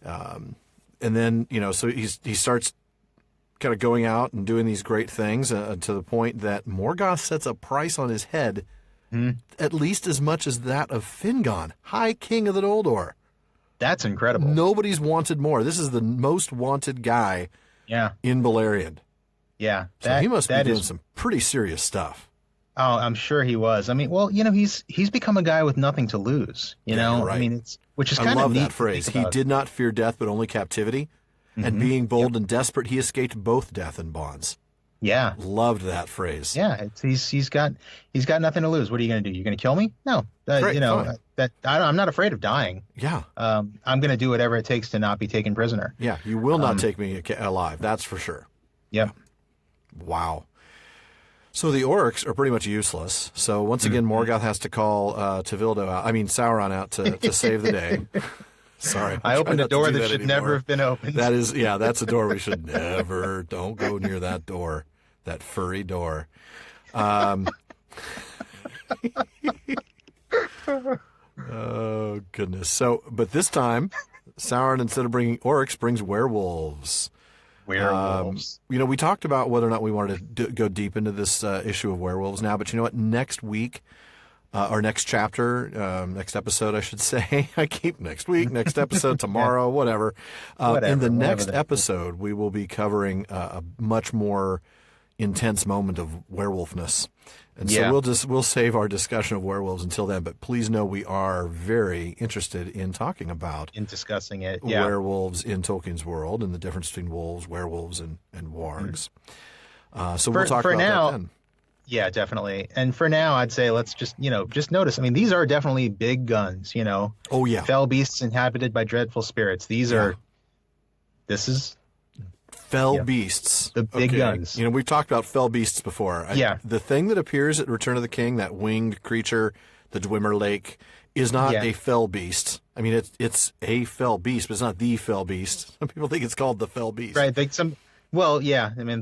And then, you know, so he starts kind of going out and doing these great things to the point that Morgoth sets a price on his head at least as much as that of Fingon, High King of the Noldor.
That's incredible.
Nobody's wanted more. This is the most wanted guy in Beleriand.
Yeah.
So he must be doing some pretty serious stuff.
Oh, I'm sure he was. I mean, well, you know, he's become a guy with nothing to lose, you know?
Right.
I mean, which is kind of neat.
I love that phrase. He did not fear death, but only captivity. And being bold and desperate, he escaped both death and bonds.
Yeah.
Loved that phrase.
Yeah. He's got nothing to lose. What are you going to do? You're going to kill me? No.
Great,
you know, I'm not afraid of dying.
Yeah.
I'm going to do whatever it takes to not be taken prisoner.
Yeah. You will not take me alive. That's for sure.
Yep.
Wow. So the orcs are pretty much useless. So once again, Morgoth has to call Sauron out to save the day. Sorry.
I opened a door that should never have been opened.
That is, that's a door we should never, don't go near that door, that furry door. Oh, goodness. So, but this time, Sauron, instead of bringing orcs, brings werewolves.
Werewolves.
You know, we talked about whether or not we wanted to go deep into this issue of werewolves now, but you know what? Next week, or next chapter, next episode, I should say. I keep next week, next episode, tomorrow, whatever. In the next episode, we will be covering a much more intense moment of werewolfness. And so we'll save our discussion of werewolves until then. But please know we are very interested in talking about
discussing it.
Werewolves in Tolkien's world and the difference between wolves, werewolves, and wargs. So we'll talk about that then.
Yeah, definitely. And for now, I'd say let's just notice. I mean, these are definitely big guns, you know.
Oh, yeah.
Fell beasts inhabited by dreadful spirits. This is
fell beasts.
The big guns.
You know, we've talked about fell beasts before. The thing that appears at Return of the King, that winged creature, the Dwemer Lake, is not a fell beast. I mean, it's a fell beast, but it's not the fell beast. Some people think it's called the fell beast.
Right. Well, yeah. I mean,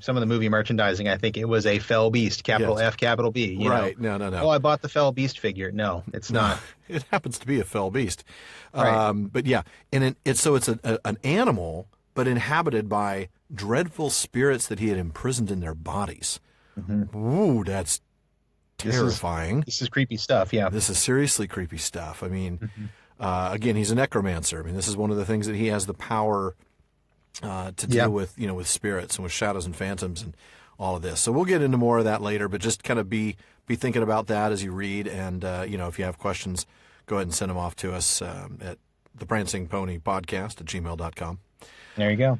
some of the movie merchandising, I think it was a fell beast, capital F, capital B. You know?
No.
Oh, I bought the fell beast figure. No, it's not.
It happens to be a fell beast.
Right.
But yeah, and it's an animal, but inhabited by dreadful spirits that he had imprisoned in their bodies. Ooh, that's terrifying.
This is creepy stuff. Yeah.
This is seriously creepy stuff. I mean, again, he's a necromancer. I mean, this is one of the things that he has the power to deal with, you know, with spirits and with shadows and phantoms and all of this. So we'll get into more of that later, but just kind of be thinking about that as you read. And, you know, if you have questions, go ahead and send them off to us at the Prancing Pony Podcast at gmail.com.
There you go.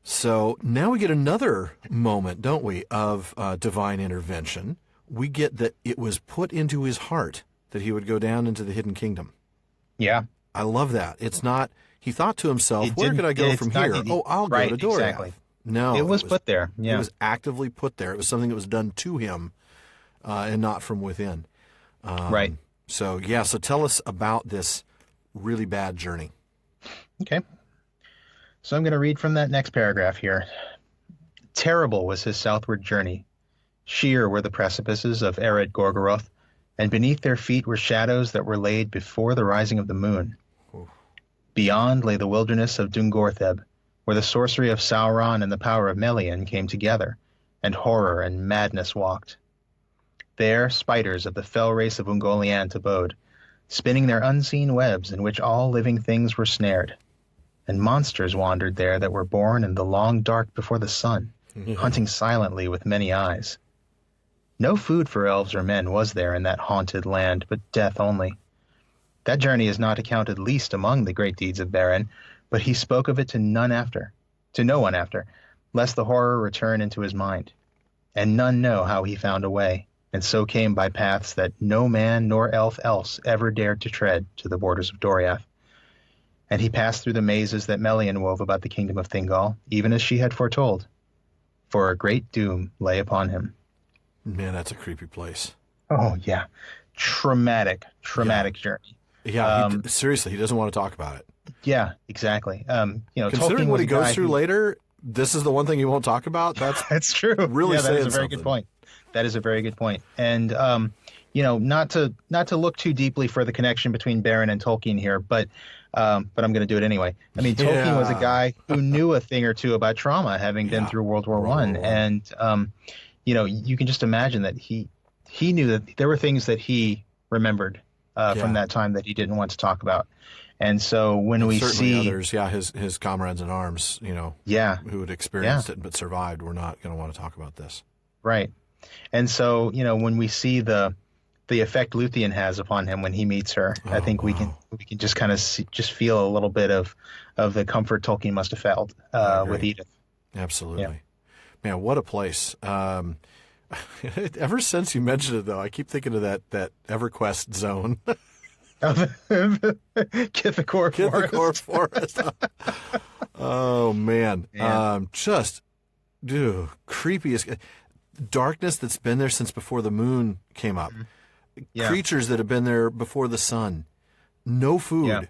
So now we get another moment, don't we, of divine intervention. We get that it was put into his heart that he would go down into the hidden kingdom.
Yeah.
I love that. It's not... He thought to himself, where could I go from here? I'll go to Doriath.
Exactly.
No.
It was put there. Yeah.
It was actively put there. It was something that was done to him and not from within.
Right.
So tell us about this really bad journey.
Okay. So I'm going to read from that next paragraph here. Terrible was his southward journey. Sheer were the precipices of arid Gorgoroth, and beneath their feet were shadows that were laid before the rising of the moon. Beyond lay the wilderness of Dungortheb, where the sorcery of Sauron and the power of Melian came together, and horror and madness walked. There spiders of the fell race of Ungoliant abode, spinning their unseen webs in which all living things were snared. And monsters wandered there that were born in the long dark before the sun, hunting silently with many eyes. No food for elves or men was there in that haunted land, but death only. That journey is not accounted least among the great deeds of Beren, but he spoke of it to no one after, lest the horror return into his mind. And none know how he found a way, and so came by paths that no man nor elf else ever dared to tread to the borders of Doriath. And he passed through the mazes that Melian wove about the kingdom of Thingol, even as she had foretold. For a great doom lay upon him.
Man, that's a creepy place.
Oh yeah, traumatic journey.
Yeah, seriously, he doesn't want to talk about it.
Yeah, exactly.
Considering
Tolkien
what
was
he
a
goes
guy
through later, this is the one thing he won't talk about.
That's true.
Really
yeah, that is a very
something.
good point. That is a very good point. And not to look too deeply for the connection between Beren and Tolkien here, but I'm going to do it anyway. I mean, Tolkien was a guy who knew a thing or two about trauma, having been through World War I, and you can just imagine that he knew that there were things that he remembered from that time that he didn't want to talk about. And so when we see
others, his comrades in arms, who had experienced it but survived, were not going to want to talk about this.
Right. And so, when we see the effect Lúthien has upon him when he meets her, I think we can just kind of just feel a little bit of the comfort Tolkien must have felt with Edith.
Absolutely. Yeah. Man, what a place. Ever since you mentioned it, though, I keep thinking of that EverQuest zone.
Kithakor
Forest. Oh, man. Creepiest. Darkness that's been there since before the moon came up. Yeah. Creatures that have been there before the sun. No food.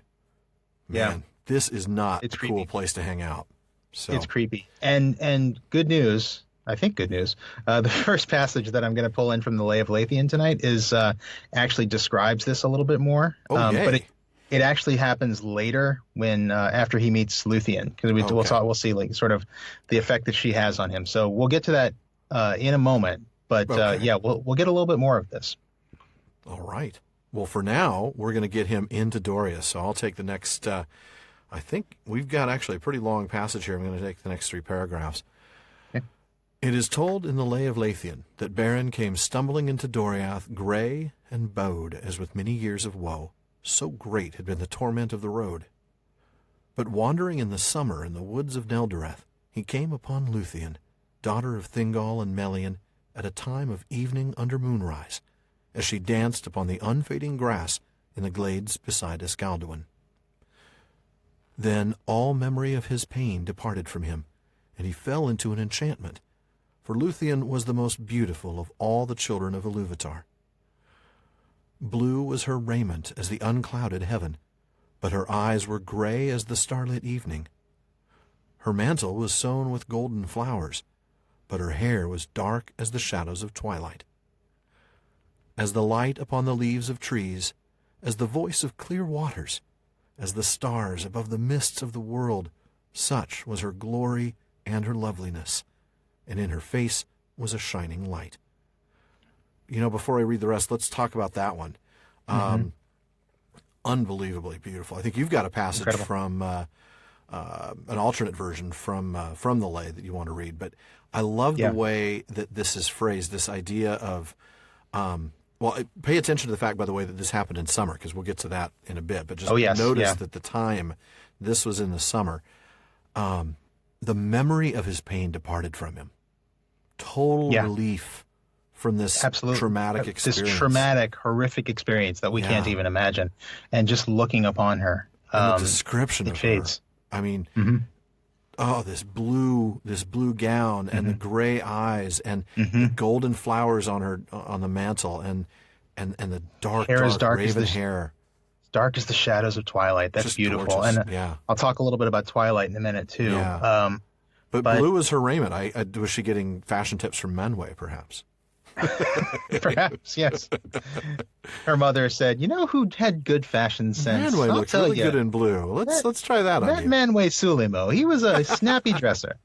Yeah.
Man, this is not a
creepy.
Cool place to hang out. So.
It's creepy. And good news, I think good news. The first passage that I'm going to pull in from the Lay of Leithian tonight is actually describes this a little bit more. But it actually happens later when after he meets Lúthien, because we'll see like sort of the effect that she has on him. So we'll get to that in a moment. But we'll get a little bit more of this.
All right. Well, for now, we're going to get him into Doriath. So I'll take the next. I think we've got actually a pretty long passage here. I'm going to take the next 3 paragraphs.
Okay.
It is told in the Lay of Leithian that Beren came stumbling into Doriath, gray and bowed as with many years of woe. So great had been the torment of the road. But wandering in the summer in the woods of Neldoreth, he came upon Lúthien, daughter of Thingol and Melian, at a time of evening under moonrise, as she danced upon the unfading grass in the glades beside Escalduin. Then all memory of his pain departed from him, and he fell into an enchantment, for Lúthien was the most beautiful of all the children of Ilúvatar. Blue was her raiment as the unclouded heaven, but her eyes were gray as the starlit evening. Her mantle was sown with golden flowers, but her hair was dark as the shadows of twilight. As the light upon the leaves of trees, as the voice of clear waters, as the stars above the mists of the world, such was her glory and her loveliness, and in her face was a shining light. Before I read the rest, let's talk about that one. Unbelievably beautiful. I think you've got a passage
Incredible.
From an alternate version from the Lay that you want to read, but I love the way that this is phrased, this idea of pay attention to the fact, by the way, that this happened in summer, because we'll get to that in a bit, but just notice that the time this was in the summer. The memory of his pain departed from him. Total relief from this traumatic experience.
This traumatic, horrific experience that we can't even imagine. And just looking upon her.
And the description of
fades.
Her. I mean, this blue gown and the gray eyes and the golden flowers on the mantle and the dark raven hair.
Dark as the shadows of twilight. That's just beautiful.
Gorgeous.
And I'll talk a little bit about Twilight in a minute too.
Yeah. But blue is her raiment. Was she getting fashion tips from Manwë, perhaps?
Perhaps, yes. Her mother said, who had good fashion sense?
Manwë looks really good in blue. Let's try that on you.
That Manwë Sulimo. He was a snappy dresser.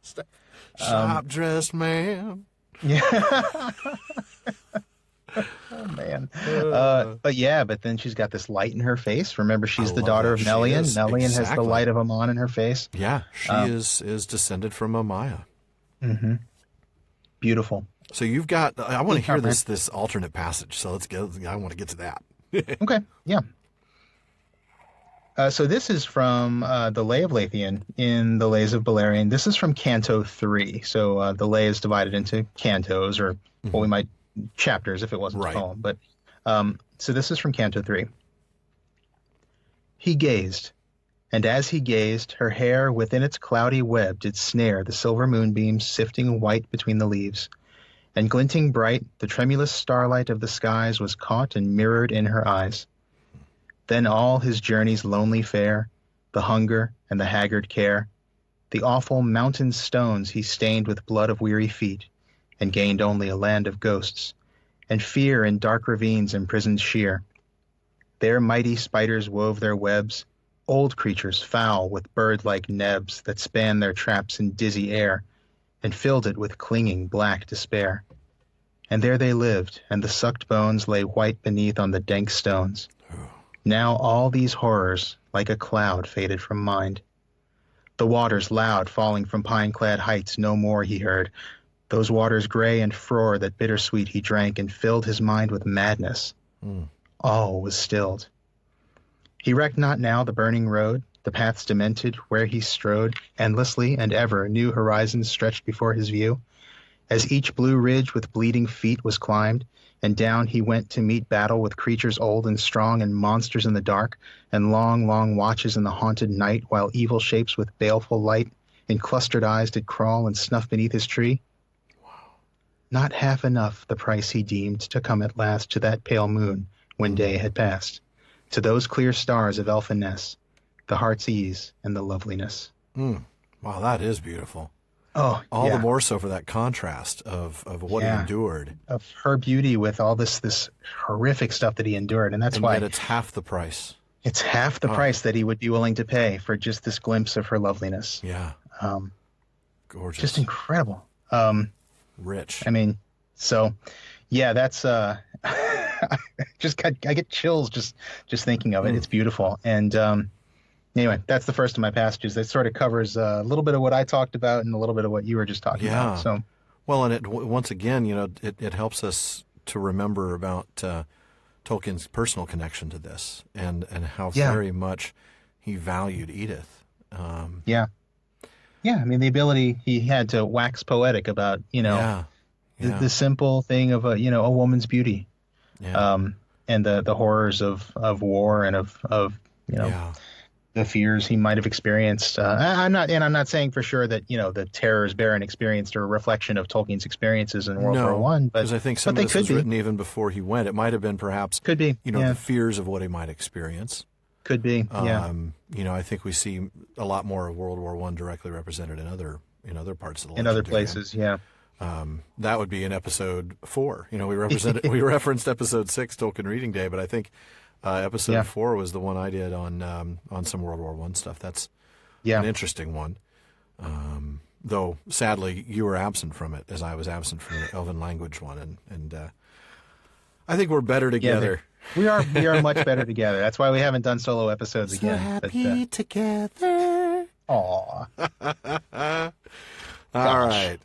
Shop-dressed man.
Yeah. Oh, man. But then she's got this light in her face. Remember, she's the daughter of Melian. Melian has the light of Amon in her face.
Yeah, she is descended from Amaya.
Mm-hmm. Beautiful.
So you've got, I want to hear this alternate passage. So let's go. I want to get to that.
Okay. Yeah. So this is from the Lay of Leithian in the Lays of Beleriand. This is from Canto 3. So the Lay is divided into cantos, or what we might chapters if it wasn't a poem. But so this is from Canto 3. He gazed, and as he gazed, her hair within its cloudy web did snare the silver moonbeams sifting white between the leaves. and glinting bright, the tremulous starlight of the skies was caught and mirrored in her eyes. Then all his journey's lonely fare, the hunger and the haggard care, the awful mountain stones he stained with blood of weary feet, and gained only a land of ghosts, and fear in dark ravines imprisoned sheer. There mighty spiders wove their webs, old creatures foul with bird-like nebs that spanned their traps in dizzy air, and filled it with clinging black despair. And there they lived, and the sucked bones lay white beneath on the dank stones. Now all these horrors, like a cloud, faded from mind. The waters loud falling from pine-clad heights no more he heard, those waters gray and frore that bittersweet he drank and filled his mind with madness. All was stilled. He recked not now the burning road, the paths demented, where he strode, endlessly and ever new horizons stretched before his view. As each blue ridge with bleeding feet was climbed, and down he went to meet battle with creatures old and strong and monsters in the dark, and long, long watches in the haunted night, while evil shapes with baleful light in clustered eyes did crawl and snuff beneath his tree. Not half enough the price he deemed to come at last to that pale moon when day had passed, to those clear stars of elfinness, the heart's ease and the loveliness.
Wow, that is beautiful.
Oh,
all the more so for that contrast of what he endured.
Of her beauty with all this horrific stuff that he endured. And that's why
yet it's half the price.
It's half the price that he would be willing to pay for just this glimpse of her loveliness.
Yeah. Gorgeous.
Just incredible.
Rich.
I mean, so yeah, that's I get chills just thinking of it. It's beautiful. And anyway, that's the first of my passages. That sort of covers a little bit of what I talked about and a little bit of what you were just talking about. So,
well, and it once again, it helps us to remember about Tolkien's personal connection to this and how very much he valued Edith.
I mean, the ability he had to wax poetic about, the simple thing of a woman's beauty, and the horrors of war and of the fears he might have experienced. I'm not saying for sure that the terrors Beren experienced are a reflection of Tolkien's experiences in World War I.
Because I think some of this was written even before he went. It might have been perhaps the fears of what he might experience.
Could be.
I think we see a lot more of World War I directly represented in other parts of the
in other places.
That would be in episode 4. We referenced episode 6, Tolkien Reading Day, but I think episode 4 was the one I did on some World War I stuff. That's an interesting one. Though sadly you were absent from it, as I was absent from the Elven language one, and I think we're better together.
We are much better together. That's why we haven't done solo episodes again.
Happy together.
Aw.
All right.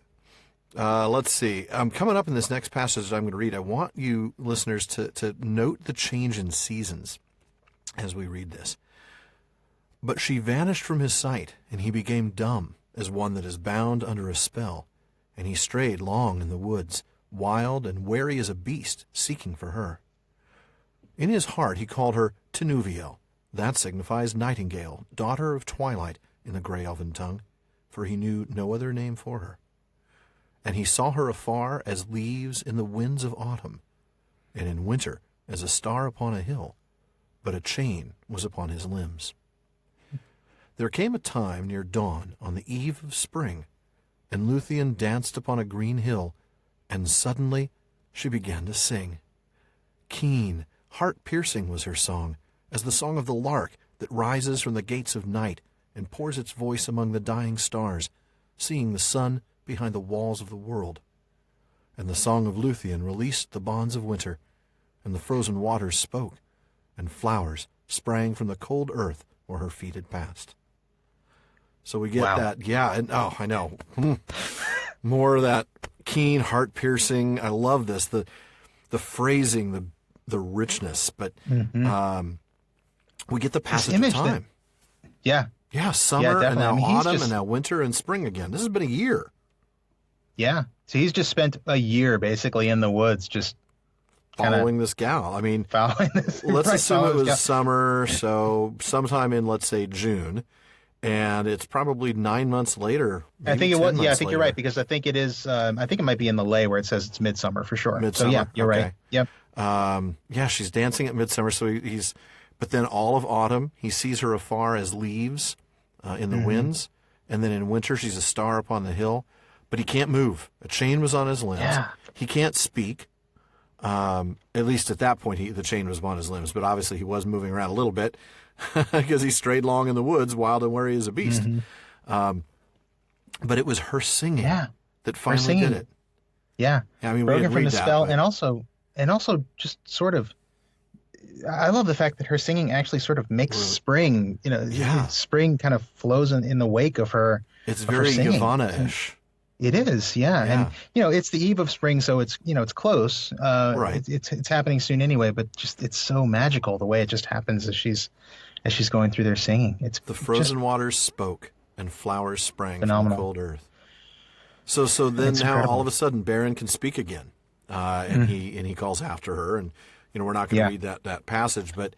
Let's see. Coming up in this next passage that I'm going to read, I want you listeners to note the change in seasons as we read this. But she vanished from his sight, and he became dumb as one that is bound under a spell, and he strayed long in the woods, wild and wary as a beast, seeking for her. In his heart he called her Tinuviel. That signifies nightingale, daughter of twilight in the grey elven tongue, for he knew no other name for her. And he saw her afar as leaves in the winds of autumn, and in winter as a star upon a hill, but a chain was upon his limbs. There came a time near dawn on the eve of spring, and Lúthien danced upon a green hill, and suddenly she began to sing. Keen, heart-piercing was her song, as the song of the lark that rises from the gates of night and pours its voice among the dying stars, seeing the sun behind the walls of the world. And the song of Lúthien released the bonds of winter, and the frozen waters spoke, and flowers sprang from the cold earth where her feet had passed. So we get that, I know. More of that keen, heart-piercing. I love this, the phrasing, the richness, but we get the passage of time. Summer and now autumn and now winter and spring again. This has been a year.
Yeah, so he's just spent a year basically in the woods, just
following this gal. I mean,
following this.
Let's assume it was summer, so sometime in, let's say, June, And it's probably 9 months later.
I think it was. Yeah, I think
later.
you're right, because I think it is. I think it might be in the lay where it says it's midsummer for sure.
Midsummer?
So yeah, you're
Okay.
right. Yep.
Yeah, she's dancing at midsummer. So but then all of autumn, he sees her afar as leaves in the winds. And then in winter, she's a star upon the hill. But he can't move. A chain was on his limbs.
Yeah.
He can't speak. At least at that point, the chain was on his limbs. But obviously, he was moving around a little bit because he strayed long in the woods, wild and wary as a beast. But it was her singing that finally did it.
Yeah.
I mean,
broken
we
from the
that,
spell,
but...
and also just sort of. I love the fact that her singing actually sort of makes spring. Spring kind of flows in the wake of her.
It's very Yavanna-ish.
It is, and it's the eve of spring, so it's it's close.
Right.
It's happening soon anyway, but just it's so magical the way it just happens as she's going through their singing. It's
the frozen waters spoke and flowers sprang
phenomenal.
from the cold earth. So then
it's
now
incredible.
all of a sudden Beren can speak again, and he calls after her, and we're not going to read that passage, but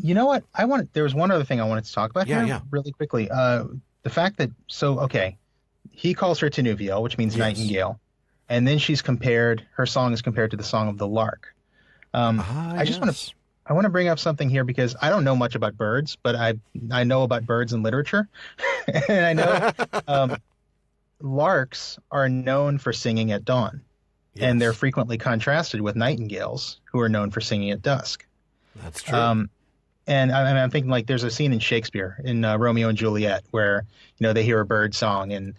you know what? There was one other thing I wanted to talk about here really quickly. The fact that he calls her Tinuviel, which means nightingale, and then her song is compared to the song of the lark. I want to bring up something here because I don't know much about birds, but I know about birds in literature, and I know larks are known for singing at dawn, and they're frequently contrasted with nightingales, who are known for singing at dusk.
That's true.
And I'm thinking, like, there's a scene in Shakespeare in Romeo and Juliet where they hear a bird song, and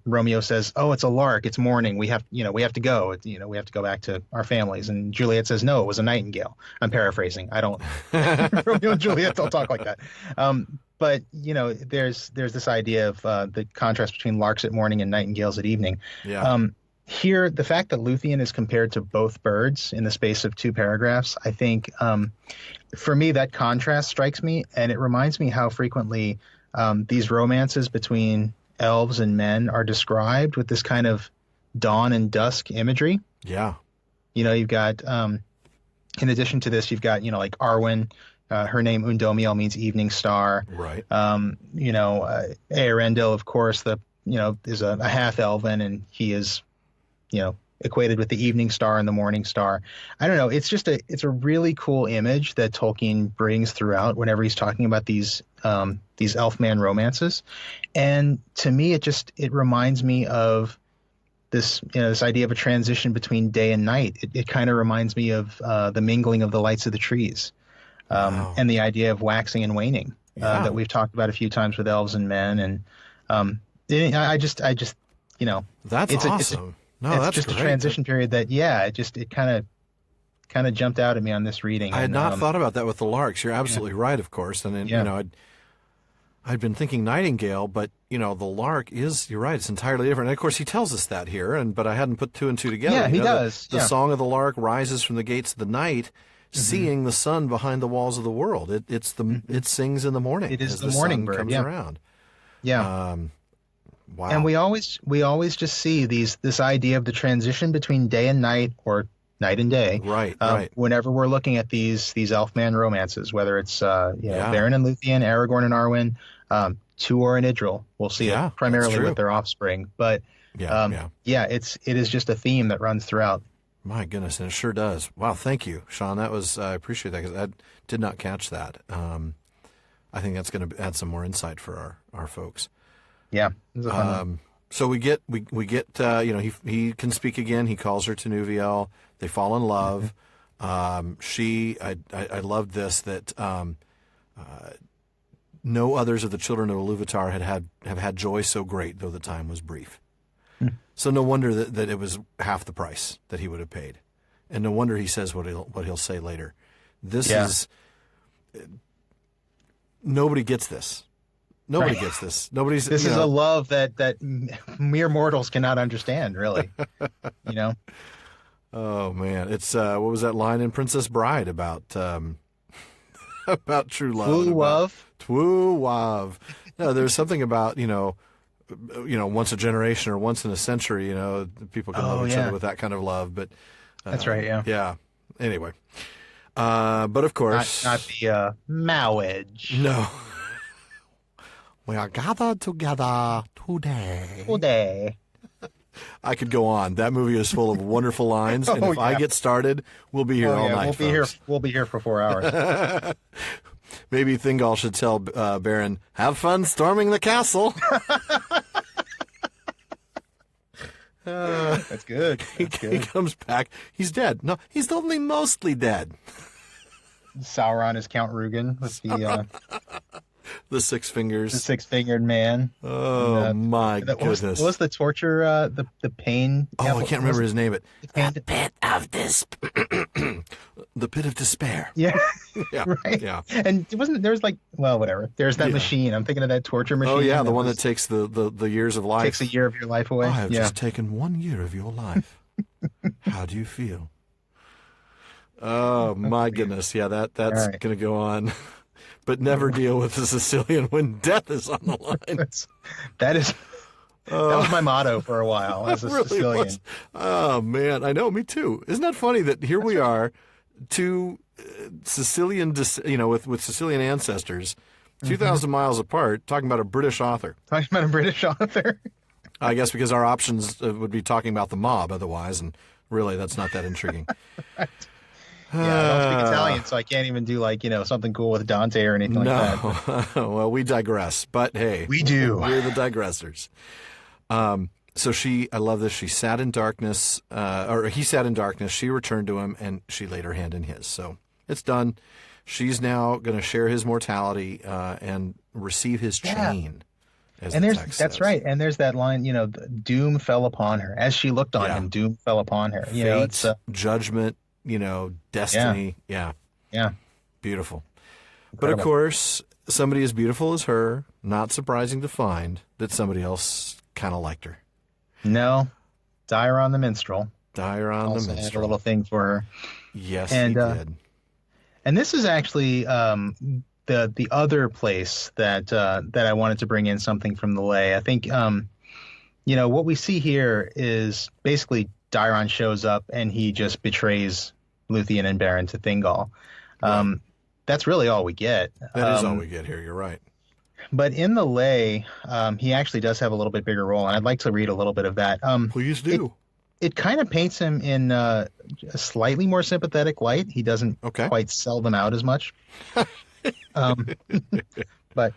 Romeo says, "Oh, it's a lark. It's morning. We have to go. We have to go back to our families." And Juliet says, "No, it was a nightingale." I'm paraphrasing. I don't. Romeo and Juliet don't talk like that. But there's this idea of the contrast between larks at morning and nightingales at evening.
Yeah.
Here, the fact that Lúthien is compared to both birds in the space of 2 paragraphs, I think, for me, that contrast strikes me, and it reminds me how frequently these romances between elves and men are described with this kind of dawn and dusk imagery.
Yeah.
You've got, in addition to this, you've got, like Arwen. Her name Undomiel means evening star.
Right.
Eärendil, of course, is a half elven, and he is equated with the evening star and the morning star. I don't know. It's a really cool image that Tolkien brings throughout whenever he's talking about these elfman romances. And to me, it reminds me of this idea of a transition between day and night. It kind of reminds me of the mingling of the lights of the trees, and the idea of waxing and waning that we've talked about a few times with elves and men. And I just that's
awesome.
It's just
great.
a transition period that, it kind of jumped out at me on this reading.
I had not thought about that with the larks. You're absolutely right, of course. And then, I'd been thinking nightingale, but, the lark you're right, it's entirely different. And of course, he tells us that here, but I hadn't put 2 and 2 together.
Yeah, he does.
The song of the lark rises from the gates of the night, seeing the sun behind the walls of the world. It sings in the morning.
It is
as
the morning
sun
bird.
comes around.
Yeah.
Wow.
And we always just see this idea of the transition between day and night, or night and day.
Right.
Whenever we're looking at these elfman romances, whether it's Beren and Lúthien, Aragorn and Arwen, Tuor and Idril, we'll see it primarily with their offspring. But it is just a theme that runs throughout.
My goodness, and it sure does. Wow, thank you, Sean. I appreciate that, because I did not catch that. I think that's going to add some more insight for our folks.
Yeah.
So we get he can speak again. He calls her Tinuviel. They fall in love. I loved this, that no others of the children of Ilúvatar have had joy so great, though the time was brief. So no wonder that it was half the price that he would have paid, and no wonder he says what he'll say later. This is nobody gets this. Nobody gets this. This
is a love that mere mortals cannot understand, really.
Oh man, it's what was that line in Princess Bride about about true love? Twoo wav. No, there's something about once a generation or once in a century. People can love each other with that kind of love. But
that's right. Yeah.
Yeah. Anyway, but of course,
not the marriage.
No. We are gathered together today.
Today.
I could go on. That movie is full of wonderful lines, and if I get started, we'll be here all night,
We'll be here for 4 hours.
Maybe Thingol should tell Beren, have fun storming the castle.
That's good.
He comes back. He's dead. No, he's only mostly dead.
Sauron is Count Rugen with
the six fingers.
The six-fingered man.
Oh, my goodness.
What was the torture, the pain?
Oh, I can't remember his name.
The pit of
The pit of despair.
Yeah.
Yeah.
Right.
Yeah.
And there's like, well, whatever. There's that machine. I'm thinking of that torture machine.
Oh, yeah, the one that takes the years of life.
Takes a year of your life away.
I have just taken 1 year of your life. How do you feel? Oh, my goodness. Yeah, that's
right.
going to go on. But never deal with the Sicilian when death is on the line.
That was my motto for a while as a
really
Sicilian.
Was. Oh, man. I know, me too. Isn't that funny that here we are, two Sicilian, with Sicilian ancestors, 2,000 miles apart, talking about a British author.
Talking about a British author?
I guess because our options would be talking about the mob otherwise, and really that's not that intriguing.
Right. Yeah, I don't speak Italian, so I can't even do something cool with Dante or anything like that.
Well, we digress, but hey.
We do.
We're the digressors. So I love this, she sat in darkness, or he sat in darkness, she returned to him, and she laid her hand in his. So it's done. She's now going to share his mortality and receive his chain. As
and
the text
that's
says.
Right. And there's that line, doom fell upon her. As she looked on him, doom fell upon her.
Fate,
It's
judgment, destiny. Yeah. Beautiful.
Incredible.
But of course, somebody as beautiful as her, not surprising to find that somebody else kind of liked her.
No. Dairon the minstrel.
Dairon the
Had a
minstrel.
little thing for her.
Yes, he did.
And this is actually the other place that I wanted to bring in something from the Lay. I think what we see here is basically Dairon shows up and he just betrays Lúthien and Beren to Thingol.
Right.
That's really all we get.
That is all we get here. You're right.
But in the Lay, he actually does have a little bit bigger role, and I'd like to read a little bit of that.
Please do.
It kind of paints him in a slightly more sympathetic light. He doesn't quite sell them out as much. But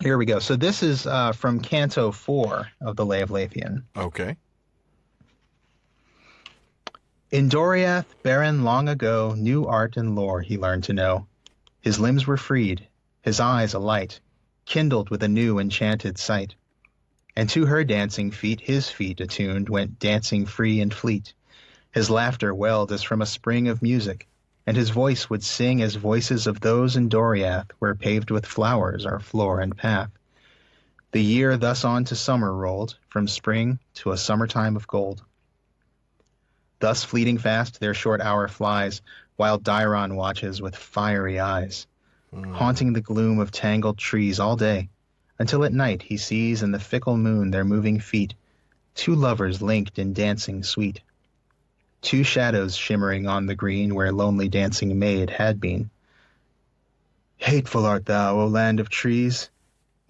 here we go. So this is from Canto 4 of the Lay of Leithian.
Okay.
In Doriath, Beren long ago knew art and lore he learned to know. His limbs were freed, his eyes alight, kindled with a new enchanted sight. And to her dancing feet his feet attuned went dancing free and fleet. His laughter welled as from a spring of music, and his voice would sing as voices of those in Doriath, where paved with flowers are floor and path. The year thus on to summer rolled, from spring to a summertime of gold. Thus fleeting fast their short hour flies, while Dairon watches with fiery eyes, haunting the gloom of tangled trees all day, until at night he sees in the fickle moon their moving feet, two lovers linked in dancing sweet. Two shadows shimmering on the green where lonely dancing maid had been. Hateful art thou, O land of trees!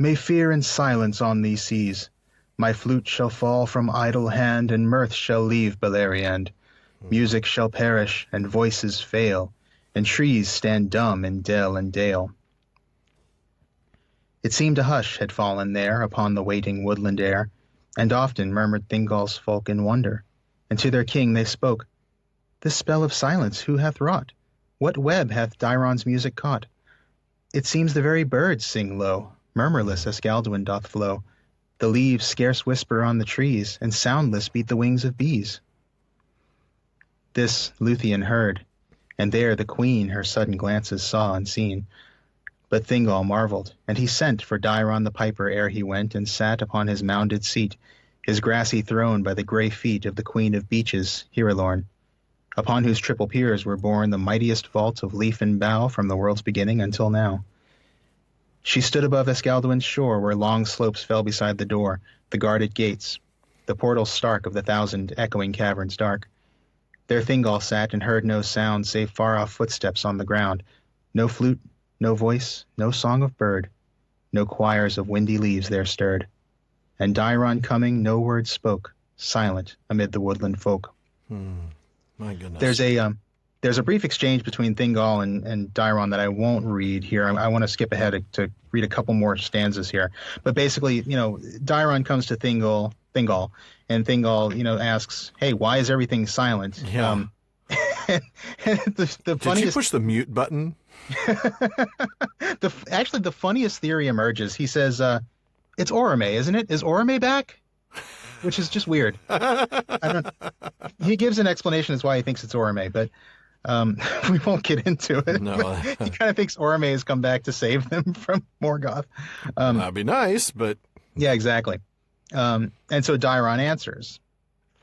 May fear and silence on thee seize. My flute shall fall from idle hand, and mirth shall leave Beleriand. Music shall perish, and voices fail, and trees stand dumb in dell and dale. It seemed a hush had fallen there upon the waiting woodland air, and often murmured Thingol's folk in wonder, and to their king they spoke. This spell of silence who hath wrought? What web hath Dairon's music caught? It seems the very birds sing low, murmurless as Galdwin doth flow. The leaves scarce whisper on the trees, and soundless beat the wings of bees. This Lúthien heard, and there the queen her sudden glances saw unseen. But Thingol marvelled, and he sent for Dairon the piper ere he went, and sat upon his mounded seat, his grassy throne by the grey feet of the queen of beeches, Hirelorn, upon whose triple piers were borne the mightiest vault of leaf and bough from the world's beginning until now. She stood above Escaldwin's shore, where long slopes fell beside the door, the guarded gates, the portals stark of the thousand echoing caverns dark. There Thingol sat and heard no sound save far-off footsteps on the ground, no flute, no voice, no song of bird, no choirs of windy leaves there stirred. And Dairon coming, no word spoke, silent amid the woodland folk.
My goodness.
There's a brief exchange between Thingol and Dairon that I won't read here. I want to skip ahead to read a couple more stanzas here. But basically, Dairon comes to Thingol, and Thingol, asks, "Hey, why is everything silent?"
Yeah.
And the
Did
funniest,
you push the mute button?
Actually, the funniest theory emerges. He says, "It's Orome, isn't it? Is Orome back?" Which is just weird. He gives an explanation as why he thinks it's Orome, but we won't get into it.
No.
He kind of thinks Orome has come back to save them from Morgoth.
That'd be nice, but...
Yeah, exactly. And so Dairon answers.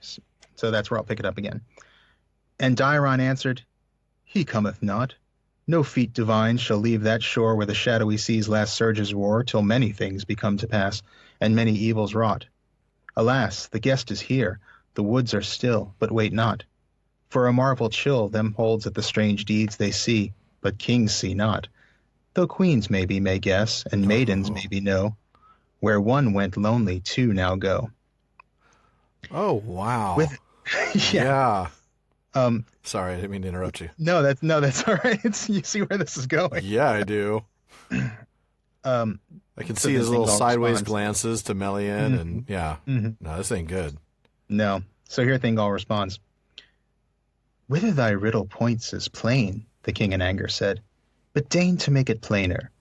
So that's where I'll pick it up again. And Dairon answered, "He cometh not. No feet divine shall leave that shore where the shadowy sea's last surges roar, till many things be come to pass, and many evils wrought. Alas, the guest is here, the woods are still, but wait not. For a marvel chill them holds at the strange deeds they see, but kings see not. Though queens maybe may guess, and maidens maybe know, where one went lonely, two now go."
Oh, wow.
Yeah.
Sorry, I didn't mean to interrupt you.
No, that's all right. You see where this is going.
Yeah, I do. I can see his little sideways glances to Melian, and no, this ain't good.
No. So here Thingol responds. "Whither thy riddle points is plain," the king in anger said, "but deign to make it plainer.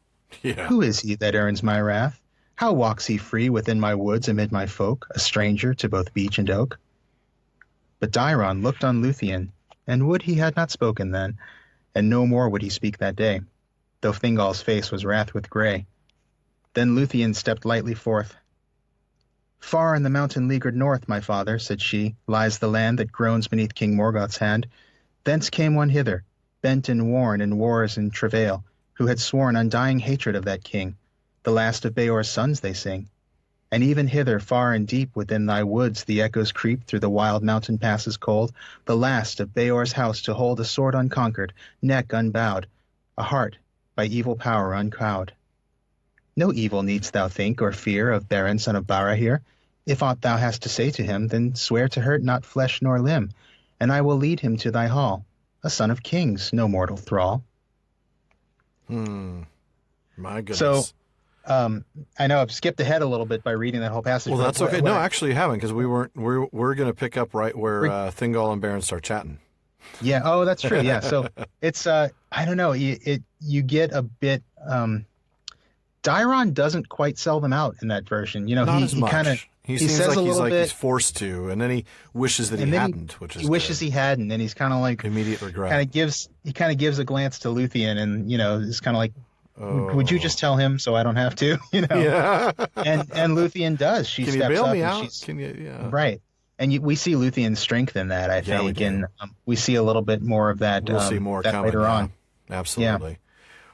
Yeah.
Who is he that earns my wrath? How walks he free within my woods amid my folk, a stranger to both beech and oak?" But Dairon looked on Lúthien, and would he had not spoken then, and no more would he speak that day, though Thingol's face was wrath with grey. Then Lúthien stepped lightly forth. "Far in the mountain-leaguered north, my father," said she, "lies the land that groans beneath King Morgoth's hand. Thence came one hither, bent and worn in wars and travail, who had sworn undying hatred of that king, the last of Beor's sons, they sing. And even hither, far and deep within thy woods, the echoes creep through the wild mountain passes cold, the last of Beor's house to hold a sword unconquered, neck unbowed, a heart by evil power uncowed. No evil needst thou think or fear of Beren, son of Barahir. If aught thou hast to say to him, then swear to hurt not flesh nor limb, and I will lead him to thy hall, a son of kings, no mortal thrall."
My goodness.
So, I know I've skipped ahead a little bit by reading that whole passage.
Well, that's okay. No, actually you haven't, because we're going to pick up right where Thingol and Beren start chatting.
Yeah. Oh, that's true. Yeah. So it's I don't know. You get a bit. Dairon doesn't quite sell them out in that version.
Not as much.
Kind of.
He seems
says
like
he's
he's forced to, and then he wishes that he hadn't, which is
he wishes
good.
he hadn't, and he's kind of like
immediate regret.
He kind of gives a glance to Lúthien, and is kind of like, would you just tell him so I don't have to?
Yeah.
and Lúthien does. She
Can
steps
you bail
up
me
and
out?
she's
Can you? Yeah.
right. And we see Lúthien's strength in that, I think, and we see a little bit more of that.
We'll see more
that
coming
later on.
Absolutely.
Yeah.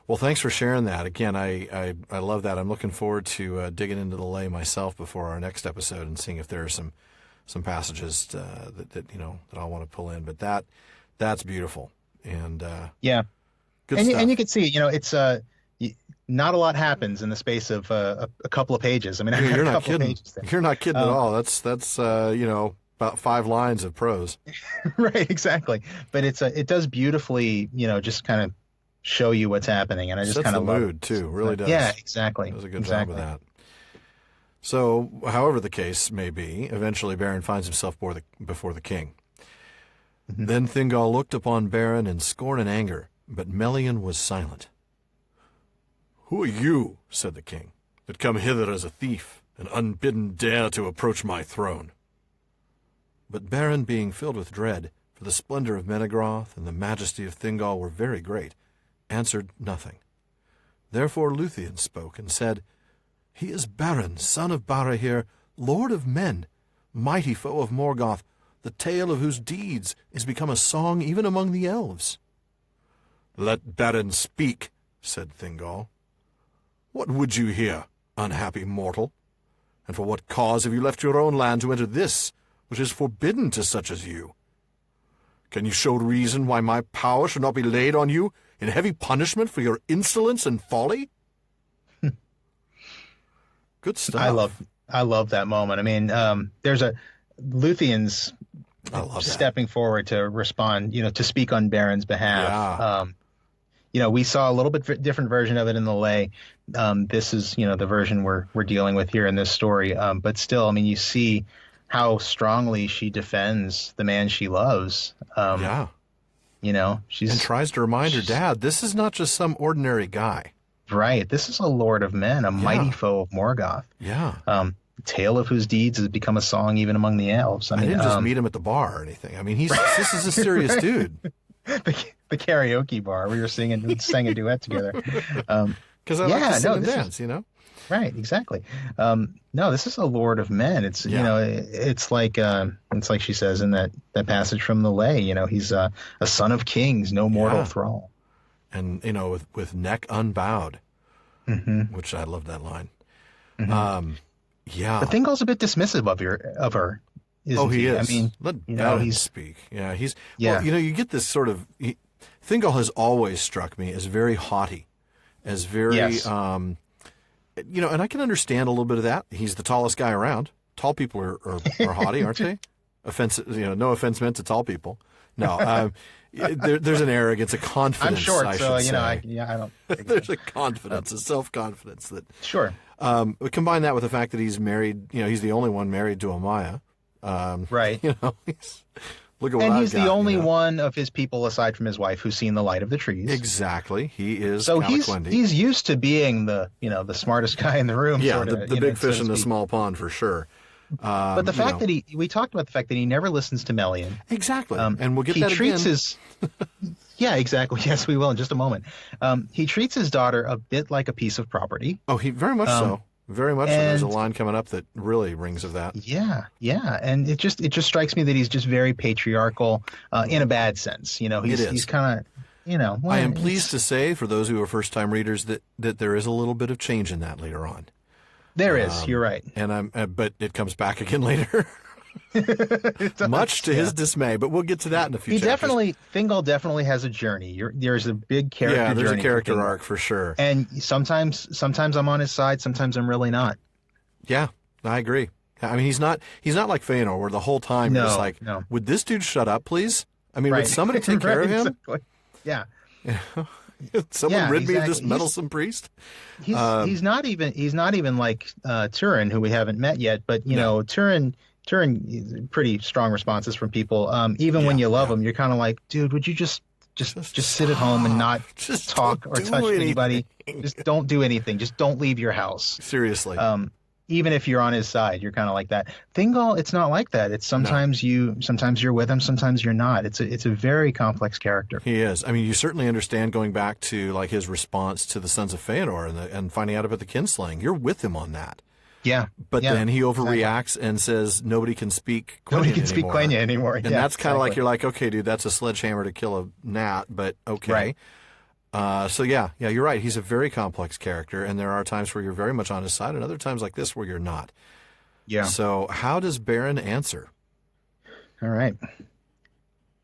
Well, thanks for sharing that. Again, I love that. I'm looking forward to digging into the Lay myself before our next episode and seeing if there are some passages that I want to pull in. But that's beautiful, and
yeah,
good
and
stuff.
And you can see, it's not a lot happens in the space of a couple of pages. I mean,
you're not kidding. You're not kidding at all. That's about 5 lines of prose.
Right, exactly. But it does beautifully, just kind of show you what's happening, and I just kind of love
mood too. Really does.
Yeah, exactly.
Does a good job of that. So, however the case may be, eventually Beren finds himself before the king. Mm-hmm. Then Thingol looked upon Beren in scorn and anger, but Melian was silent. "Who are you," said the king, "that come hither as a thief, and unbidden dare to approach my throne?" But Beren, being filled with dread, for the splendor of Menegroth and the majesty of Thingol were very great, answered nothing. Therefore Lúthien spoke and said, "He is Beren, son of Barahir, lord of men, mighty foe of Morgoth, the tale of whose deeds is become a song even among the elves." "Let Beren speak," said Thingol. "What would you hear, unhappy mortal? And for what cause have you left your own land to enter this, which is forbidden to such as you? Can you show reason why my power should not be laid on you in heavy punishment for your insolence and folly?" Good stuff.
I love that moment. I mean, there's Lúthien's stepping forward to respond, to speak on Beren's behalf.
Yeah.
We saw a little bit different version of it in the Lay. This is, the version we're dealing with here in this story. But still, I mean, you see how strongly she defends the man she loves. She's
and tries to remind her dad, this is not just some ordinary guy.
Right. This is a lord of men, a mighty foe of Morgoth.
Yeah.
Tale of whose deeds has become a song even among the elves.
I didn't just meet him at the bar or anything. I mean, this is a serious dude.
The karaoke bar. We were sang a duet together.
Because I like to sing and dance,
Right, exactly. No, this is a lord of men. It's it's like she says in that passage from the Lay. He's a son of kings, no mortal thrall,
and with neck unbowed, which I love that line.
Mm-hmm. But Thingol's a bit dismissive of her. Isn't
he is.
I mean,
let him speak. Yeah, Well, you get this sort of. Thingol has always struck me as very haughty, as very.
Yes.
And I can understand a little bit of that. He's the tallest guy around. Tall people are haughty, aren't they? Offensive, no offense meant to tall people. No, there's an arrogance, a confidence.
I'm short,
I
so
should say.
I don't.
There's a confidence, a self-confidence that.
Sure.
We combine that with the fact that he's married. He's the only one married to a Maya.
Right.
Look at what
he's the only one of his people aside from his wife who's seen the light of the trees.
Exactly. He is.
So he's used to being the smartest guy in the room.
Yeah, the big fish in the small pond for sure.
But the fact that we talked about the fact that he never listens to Melian.
Exactly. And we'll get that again.
Yeah, exactly. Yes, we will in just a moment. He treats his daughter a bit like a piece of property.
Oh, he very much so. Very much so. There's a line coming up that really rings of that.
Yeah, and it just strikes me that he's just very patriarchal in a bad sense. He's kind of,
I am pleased to say, for those who are first-time readers, that there is a little bit of change in that later on.
There is. You're right.
And but it comes back again later. Much to his dismay, but we'll get to that in a few chapters.
Thingol definitely has a journey. There's a big character journey.
Yeah, there's a character arc for sure.
And sometimes I'm on his side, sometimes I'm really not.
Yeah, I agree. I mean, he's not like Fëanor, where the whole time you're just like, would this dude shut up, please? I mean, would somebody take care of him?
Exactly. Yeah.
Someone rid me of this meddlesome priest.
He's not even like Turin, who we haven't met yet, but Turin, pretty strong responses from people. Even when you love him, you're kind of like, dude, would you just sit at home and not talk or touch anybody? Just don't do anything. Just don't leave your house.
Seriously.
Even if you're on his side, you're kind of like that. Thingol, it's not like that. It's sometimes you're with him, sometimes you're not. It's a very complex character.
He is. I mean, you certainly understand going back to like his response to the Sons of Fëanor and finding out about the kinslaying. You're with him on that.
Yeah.
But then he overreacts and says nobody can speak Quenya
anymore.
And that's kind of like, you're like, okay, dude, that's a sledgehammer to kill a gnat, but okay.
Right.
So yeah, you're right. He's a very complex character, and there are times where you're very much on his side, and other times like this where you're not.
Yeah.
So how does Beren answer?
All right.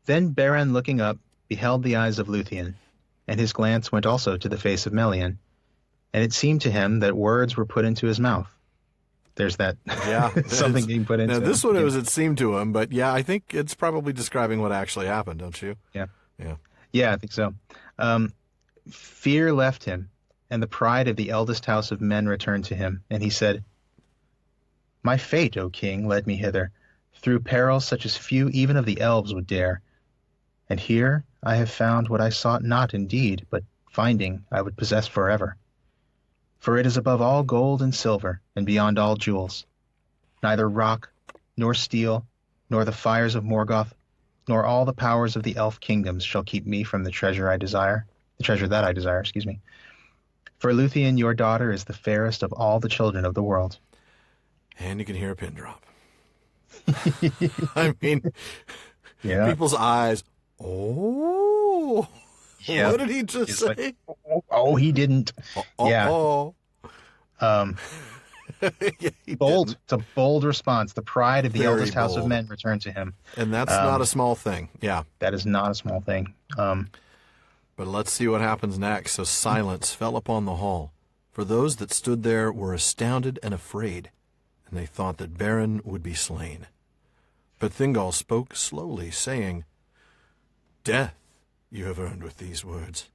Then Beren, looking up, beheld the eyes of Lúthien, and his glance went also to the face of Melian, and it seemed to him that words were put into his mouth. There's that. Yeah. Something being put into
him. Now, this one, it seemed to him, but yeah, I think it's probably describing what actually happened, don't you?
Yeah.
Yeah.
Yeah, I think so. Fear left him, and the pride of the eldest house of men returned to him, and he said, "My fate, O king, led me hither, through perils such as few even of the elves would dare. And here I have found what I sought not indeed, but finding I would possess forever. For it is above all gold and silver, and beyond all jewels. Neither rock, nor steel, nor the fires of Morgoth, nor all the powers of the elf kingdoms shall keep me from the treasure that I desire, excuse me. For Lúthien, your daughter, is the fairest of all the children of the world."
And you can hear a pin drop. I mean, people's eyes. Oh, yeah. What did he just say?
Like, oh, he didn't. Yeah. Bold. Didn't. It's a bold response. The pride of the eldest house of men returned to him.
And that's not a small thing. Yeah.
That is not a small thing.
But let's see what happens next. So silence fell upon the hall. for those that stood there were astounded and afraid, and they thought that Beren would be slain. But Thingol spoke slowly, saying, "Death you have earned with these words,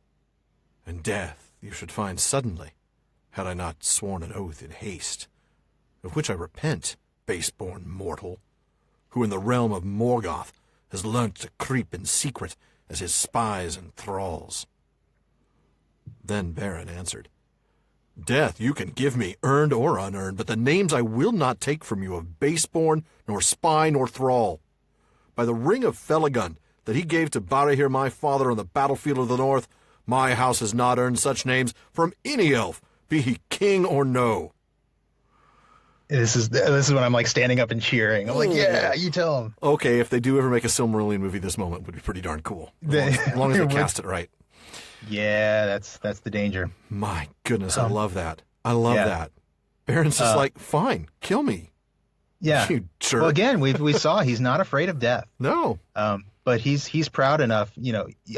and death you should find suddenly, had I not sworn an oath in haste, of which I repent, base-born mortal, who in the realm of Morgoth has learnt to creep in secret as his spies and thralls." Then Beren answered, "Death you can give me, earned or unearned, but the names I will not take from you of base-born, nor spy, nor thrall. By the ring of Felagund that he gave to Barahir my father on the battlefield of the north, my house has not earned such names from any elf, be he king or no."
This is when I'm like standing up and cheering. I'm like, yeah, you tell him.
Okay, if they do ever make a Silmarillion movie, this moment would be pretty darn cool. As long as they cast it right.
Yeah, that's the danger.
My goodness, I love that. I love that. Beren's just like, fine, kill me.
Yeah.
You jerk.
Well, again, we saw he's not afraid of death.
No.
But he's proud enough.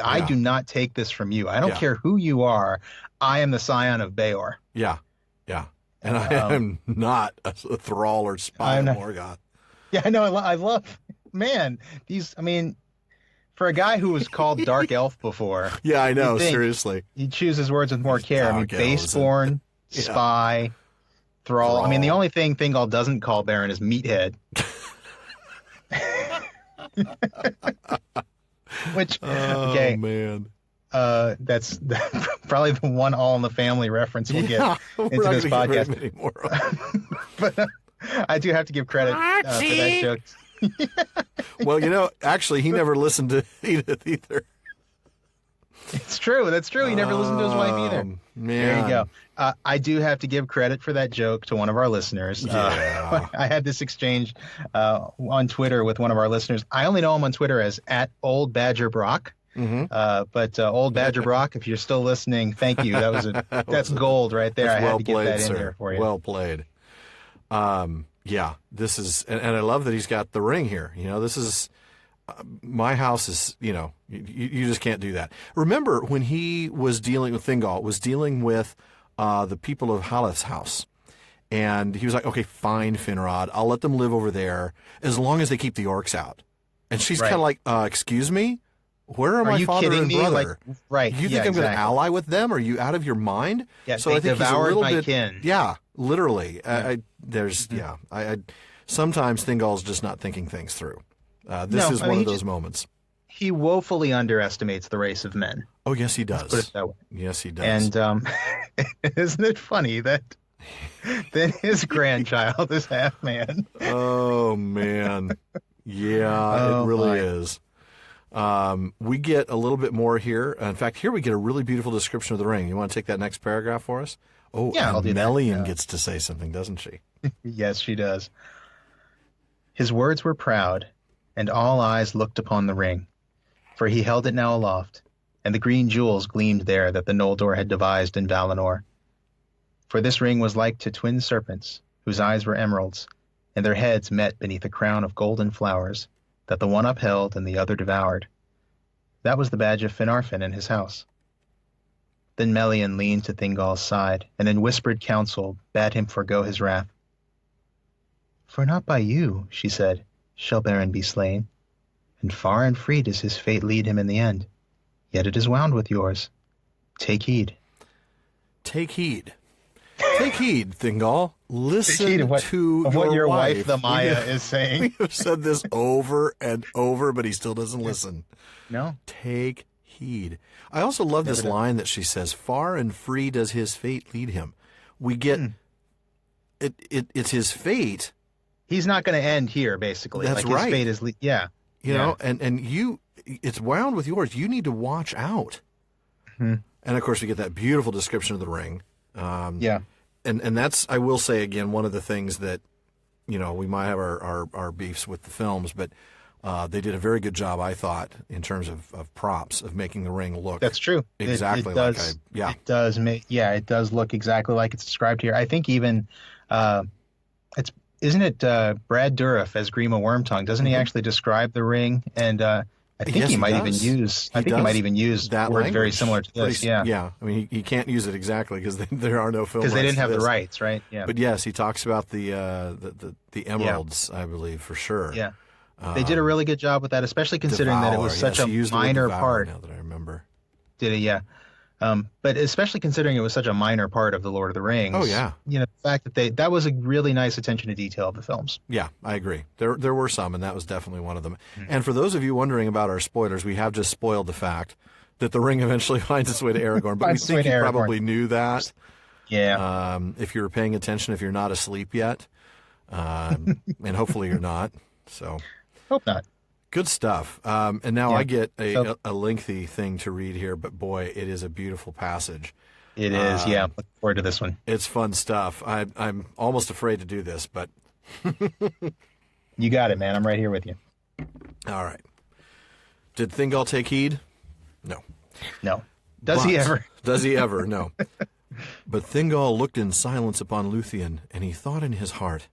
I do not take this from you. I don't care who you are. I am the scion of Beor.
Yeah. Yeah. And I am not a thrall or spy of Morgoth.
Yeah, I know. I love, man, for a guy who was called Dark Elf before.
Yeah, I know, seriously.
He chooses words with more care. Baseborn, spy, thrall. The only thing Thingol doesn't call Beren is meathead. Which,
oh, man.
That's probably the one All in the Family reference we'll get into this podcast. But I do have to give credit for that joke.
Well, actually, he never listened to Edith either.
It's true. That's true. He never listened to his wife either.
Man.
There you go. I do have to give credit for that joke to one of our listeners.
Yeah.
I had this exchange on Twitter with one of our listeners. I only know him on Twitter as @OldBadgerBrock.
Mm-hmm.
But Old Badger Brock, if you're still listening, thank you. That's gold right there. I had to get that in there for you.
Well played. Yeah, this is, and I love that he's got the ring here. This is my house is. You just can't do that. Remember when he was dealing with Thingol, was dealing with the people of Haleth's house, and he was like, "Okay, fine, Finrod, I'll let them live over there as long as they keep the orcs out." And she's kind of like, "Excuse me." Where are my father and brother? You think I'm going to ally with them? Are you out of your mind?
Yeah, so I think devoured my kin.
Yeah, literally. I sometimes Thingol's just not thinking things through. This is one of those moments.
He woefully underestimates the race of men.
Oh, yes, he does.
Let's put it that way.
Yes, he does.
And isn't it funny that his grandchild is half man?
Oh, man. Yeah, it really is. We get a little bit more here. In fact, here we get a really beautiful description of the ring. You want to take that next paragraph for us? Oh, yeah, and Melian gets to say something, doesn't she?
Yes, she does. His words were proud, and all eyes looked upon the ring, for he held it now aloft, and the green jewels gleamed there that the Noldor had devised in Valinor. For this ring was like to twin serpents, whose eyes were emeralds, and their heads met beneath a crown of golden flowers, that the one upheld and the other devoured. That was the badge of Finarfin in his house. Then Melian leaned to Thingol's side, and in whispered counsel bade him forego his wrath. "For not by you," she said, "shall Beren be slain, and far and free does his fate lead him in the end. Yet it is wound with yours. Take heed."
Take heed. Take heed, Thingol. Listen to
what your
wife.
wife, the Maya, is saying.
We have said this over and over, but he still doesn't listen.
No.
Take heed. I also love this line that she says, "Far and free does his fate lead him." We get it's his fate.
He's not going to end here, basically.
That's right.
His fate is,
you know, and you, it's wound with yours. You need to watch out.
Mm-hmm.
And of course, we get that beautiful description of the ring. And that's, I will say again, one of the things that, we might have our beefs with the films, but they did a very good job, I thought, in terms of props, of making the ring look.
That's true.
Exactly.
It does it does look exactly like it's described here. I think even, isn't it Brad Dourif as Grima Wormtongue? Doesn't he actually describe the ring? And I I think he might even use. I think he might even use
that
words
language.
very similar to this.
Yeah. I mean, he can't use it exactly because there are no film rights.
Because they didn't have the rights, right? Yeah.
But yes, he talks about the emeralds, I believe, for sure.
Yeah. They did a really good job with that, especially considering that it was such a minor part.
Now that I remember.
Did it? Yeah. But especially considering it was such a minor part of the Lord of the Rings.
Oh yeah.
You know, the fact that that was a really nice attention to detail of the films.
Yeah, I agree. There were some, and that was definitely one of them. And for those of you wondering about our spoilers, we have just spoiled the fact that the ring eventually finds its way to Aragorn. But we think you probably knew that.
Yeah.
If you were paying attention, if you're not asleep yet, and hopefully you're not. So.
Hope not.
Good stuff. And now I get a lengthy thing to read here, but boy, it is a beautiful passage.
It is, yeah. Looking forward to this one.
It's fun stuff. I'm almost afraid to do this, but...
You got it, man. I'm right here with you.
All right. Did Thingol take heed? No.
No. Does he ever?
Does he ever? No. But Thingol looked in silence upon Lúthien, and he thought in his heart,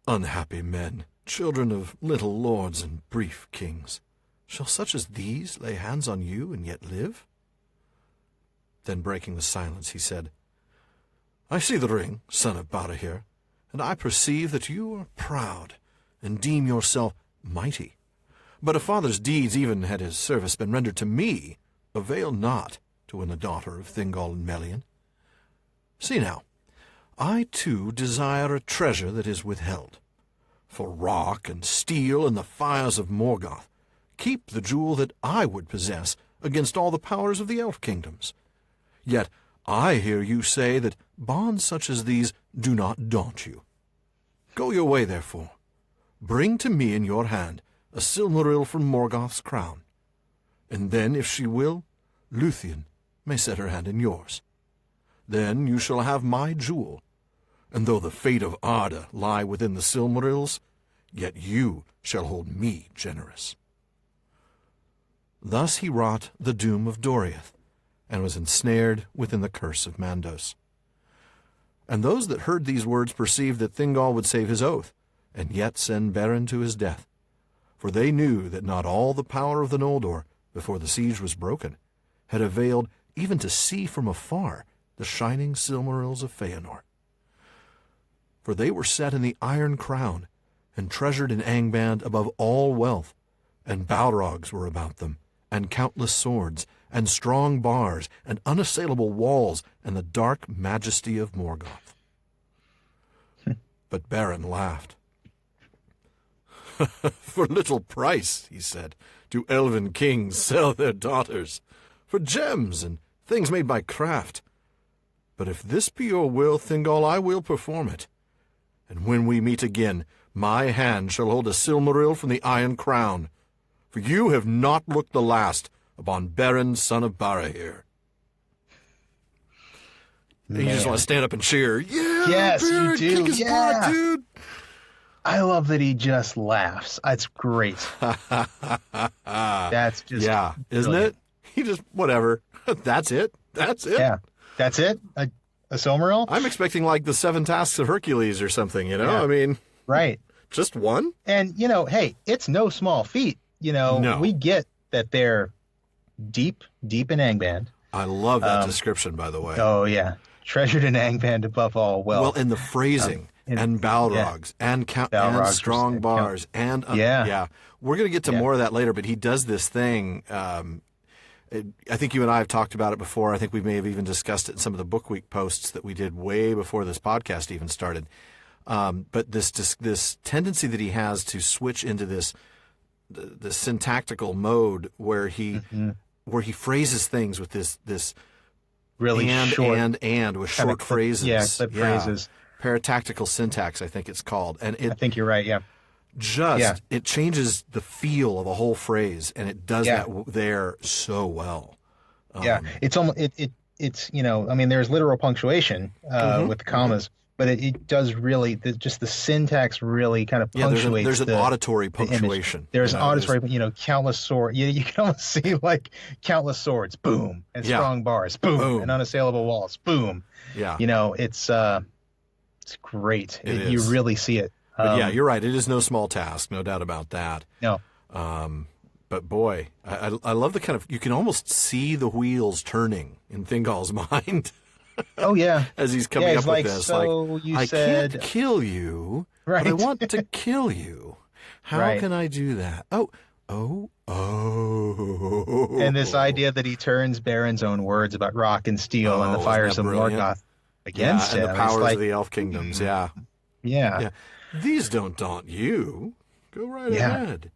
unhappy men, children of little lords and brief kings, shall such as these lay hands on you and yet live? Then breaking the silence, he said, I see the ring, son of Barahir, and I perceive that you are proud and deem yourself mighty. But a father's deeds, even had his service been rendered to me, avail not to win the daughter of Thingol and Melian. See now, I too desire a treasure that is withheld. For rock and steel and the fires of Morgoth, keep the jewel that I would possess against all the powers of the elf kingdoms. Yet I hear you say that bonds such as these do not daunt you. Go your way, therefore. Bring to me in your hand a Silmaril from Morgoth's crown, and then, if she will, Lúthien may set her hand in yours. Then you shall have my jewel, and though the fate of Arda lie within the Silmarils, yet you shall hold me generous. Thus he wrought the doom of Doriath, and was ensnared within the curse of Mandos. And those that heard these words perceived that Thingol would save his oath, and yet send Beren to his death. For they knew that not all the power of the Noldor, before the siege was broken, had availed even to see from afar the shining Silmarils of Feanor. For they were set in the Iron Crown, and treasured in Angband above all wealth, and Balrogs were about them, and countless swords, and strong bars, and unassailable walls, and the dark majesty of Morgoth. But Beren laughed. For little price, he said, do elven kings sell their daughters, for gems and things made by craft. But if this be your will, Thingol, I will perform it. And when we meet again, my hand shall hold a Silmaril from the Iron Crown, for you have not looked the last upon Beren, son of Barahir. You just want to stand up and cheer. Yeah,
yes,
Beren,
you do.
kick his butt, dude.
I love that he just laughs. It's great. That's just
isn't it? He just whatever. That's it. That's it.
Yeah, that's it. A Silmaril.
I'm expecting like the 7 Tasks of Hercules or something. You know,
Yeah.
I mean,
Right.
just one.
And hey, it's no small feat.
No.
We get that they're deep in Angband.
I love that description, by the way.
Oh yeah, treasured in Angband above all wealth.
Well, and the phrasing. And Balrogs, and strong bars, and we're going to get to more of that later. But he does this thing. I think you and I have talked about it before. I think we may have even discussed it in some of the Book Week posts that we did way before this podcast even started. But this tendency that he has to switch into this syntactical mode where he phrases things with this
really short
and with short phrases.
Clip phrases.
Paratactical syntax, I think it's called. And
I think you're right, yeah.
It changes the feel of a whole phrase, and it does that there so well.
It's almost, it's I mean, there's literal punctuation with commas, but it does really, just the syntax really kind of punctuates.
There's an auditory punctuation.
There's an auditory, countless swords. You can almost see like countless swords, boom, and strong bars, boom, and unassailable walls, boom.
Yeah.
It's great.
It is.
You really see it.
But you're right. It is no small task, no doubt about that.
No.
But boy, I love the kind of, you can almost see the wheels turning in Thingol's mind.
Oh yeah,
as he's coming up with this,
so
I can't kill you,
right.
but I want to kill you. How can I do that? Oh.
And this idea that he turns Beren's own words about rock and steel and the fires of Morgoth against him.
And the powers of the elf kingdoms,
yeah.
These don't daunt you. Go right ahead.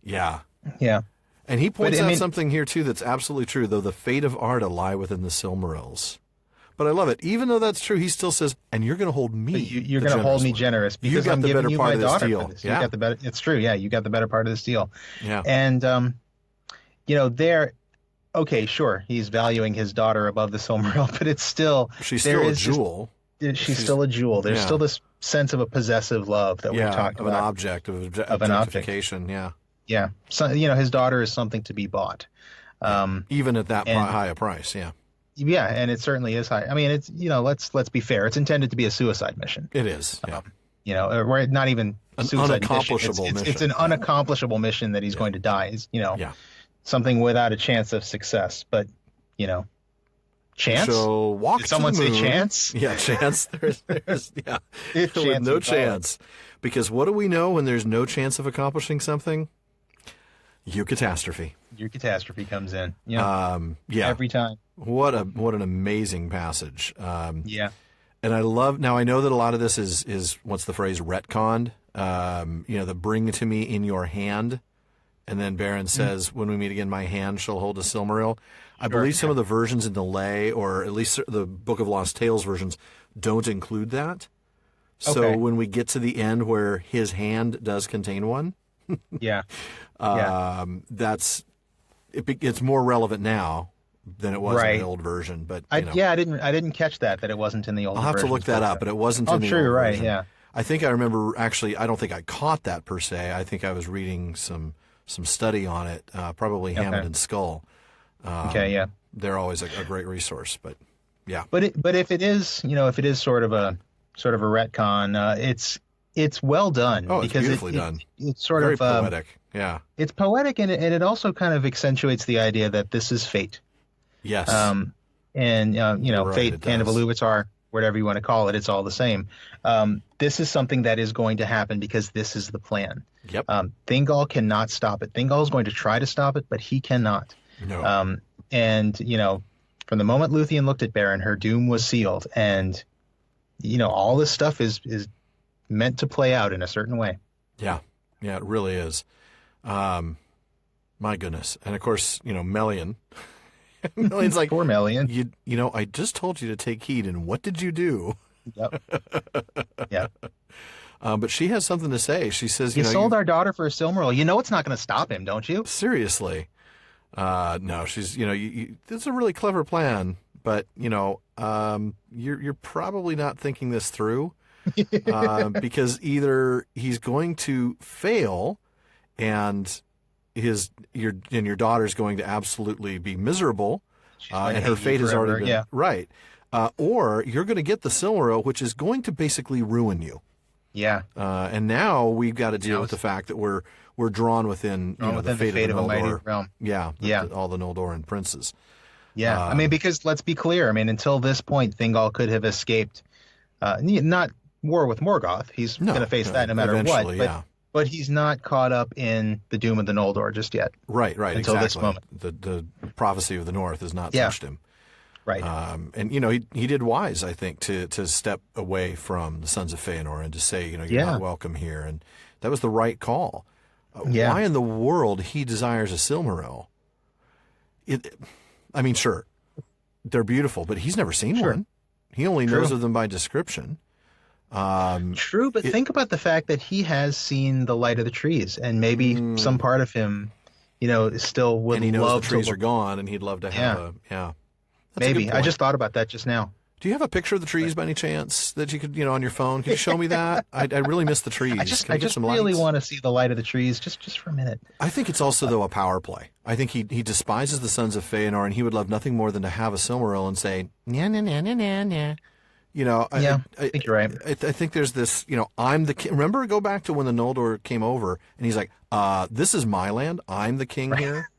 Yeah.
Yeah.
And he points out something here, too, that's absolutely true, though the fate of Arda lie within the Silmarils. But I love it. Even though that's true, he still says, and you're going to hold me
You're going to hold me generous because I'm giving you my daughter for this.
Yeah.
You got the better, it's true. Yeah, you got the better part of this deal.
Yeah.
And, okay, sure, he's valuing his daughter above the Silmaril, but it's still...
She's still a jewel.
She's still a jewel. There's still this sense of a possessive love that we're talking about.
Of an object, of objectification, yeah.
Yeah. So, his daughter is something to be bought.
Even at that high a price, yeah.
Yeah, and it certainly is high. I mean, it's, let's be fair. It's intended to be a suicide mission.
It is, yeah.
Or not even
an
suicide
unaccomplishable mission.
It's an unaccomplishable mission that he's going to die. Something without a chance of success. But, chance?
So walk
Did someone
to the moon.
Say chance?
Yeah, chance. There's
With
no chance. Because what do we know when there's no chance of accomplishing something? Eucatastrophe.
Eucatastrophe comes in. Every time.
What an amazing passage.
Yeah.
And I love, now I know that a lot of this is what's the phrase, retconned, the bring to me in your hand. And then Beren says, when we meet again, my hand shall hold a Silmaril. I believe some of the versions in the Lay, or at least the Book of Lost Tales versions, don't include that. So when we get to the end where his hand does contain one, it's more relevant now than it was in the old version. But
I didn't catch that it wasn't in the old version.
I'll have to look that up, but it wasn't in the old version.
I'm sure you're right, yeah.
I think I remember, actually, I don't think I caught that per se. I think I was reading some study on it, probably Hammond and Skull. They're always a great resource, but yeah.
But if it is, if it is sort of a retcon, it's well done.
Oh, it's
because
beautifully done.
It's sort
very
of
poetic. Yeah,
it's poetic, and it also kind of accentuates the idea that this is fate.
Yes.
Right, fate, Hand of Iluvatar, whatever you want to call it, it's all the same. This is something that is going to happen because this is the plan.
Yep.
Thingol cannot stop it. Thingol is going to try to stop it, but he cannot.
No.
From the moment Lúthien looked at Beren, her doom was sealed, and all this stuff is meant to play out in a certain way.
Yeah, it really is. My goodness, and of course, Melian. Melian's like,
poor Melian.
I just told you to take heed, and what did you do?
Yep. Yeah.
But she has something to say. She says,
"You sold our daughter for a Silmaril. It's not going to stop him, don't you?"
Seriously. No, she's, this is a really clever plan, but, you're probably not thinking this through, because either he's going to fail and your daughter's going to absolutely be miserable, and her fate has already been, right. Or you're going to get the Silmaril, which is going to basically ruin you.
Yeah.
And now we've got to deal with the fact that we're drawn within, the fate of a mighty realm. Yeah. All the Noldoran princes.
Yeah. Because let's be clear. Until this point, Thingol could have escaped, not war with Morgoth. He's going to face that no matter what. But he's not caught up in the doom of the Noldor just yet.
Right.
Until this moment.
The prophecy of the North has not touched him.
Right.
And he did wise, I think, to step away from the Sons of Feanor and to say, you're not welcome here. And that was the right call. Why in the world he desires a Silmaril? Sure, they're beautiful, but he's never seen one. He only knows of them by description.
True, but think about the fact that he has seen the light of the trees, and maybe some part of him, still would love to. And
he knows the trees are gone, and he'd love to have
Maybe. I just thought about that just now.
Do you have a picture of the trees by any chance that you could, on your phone? Could you show me that? I really miss the trees.
I just really want to see the light of the trees just for a minute.
I think it's also, though, a power play. I think he despises the Sons of Feanor, and he would love nothing more than to have a Silmaril and say, nah, nah, nah, nah, nah, nah.
I think you're right.
I think there's this, I'm the king. Remember, go back to when the Noldor came over, and he's like, this is my land. I'm the king here.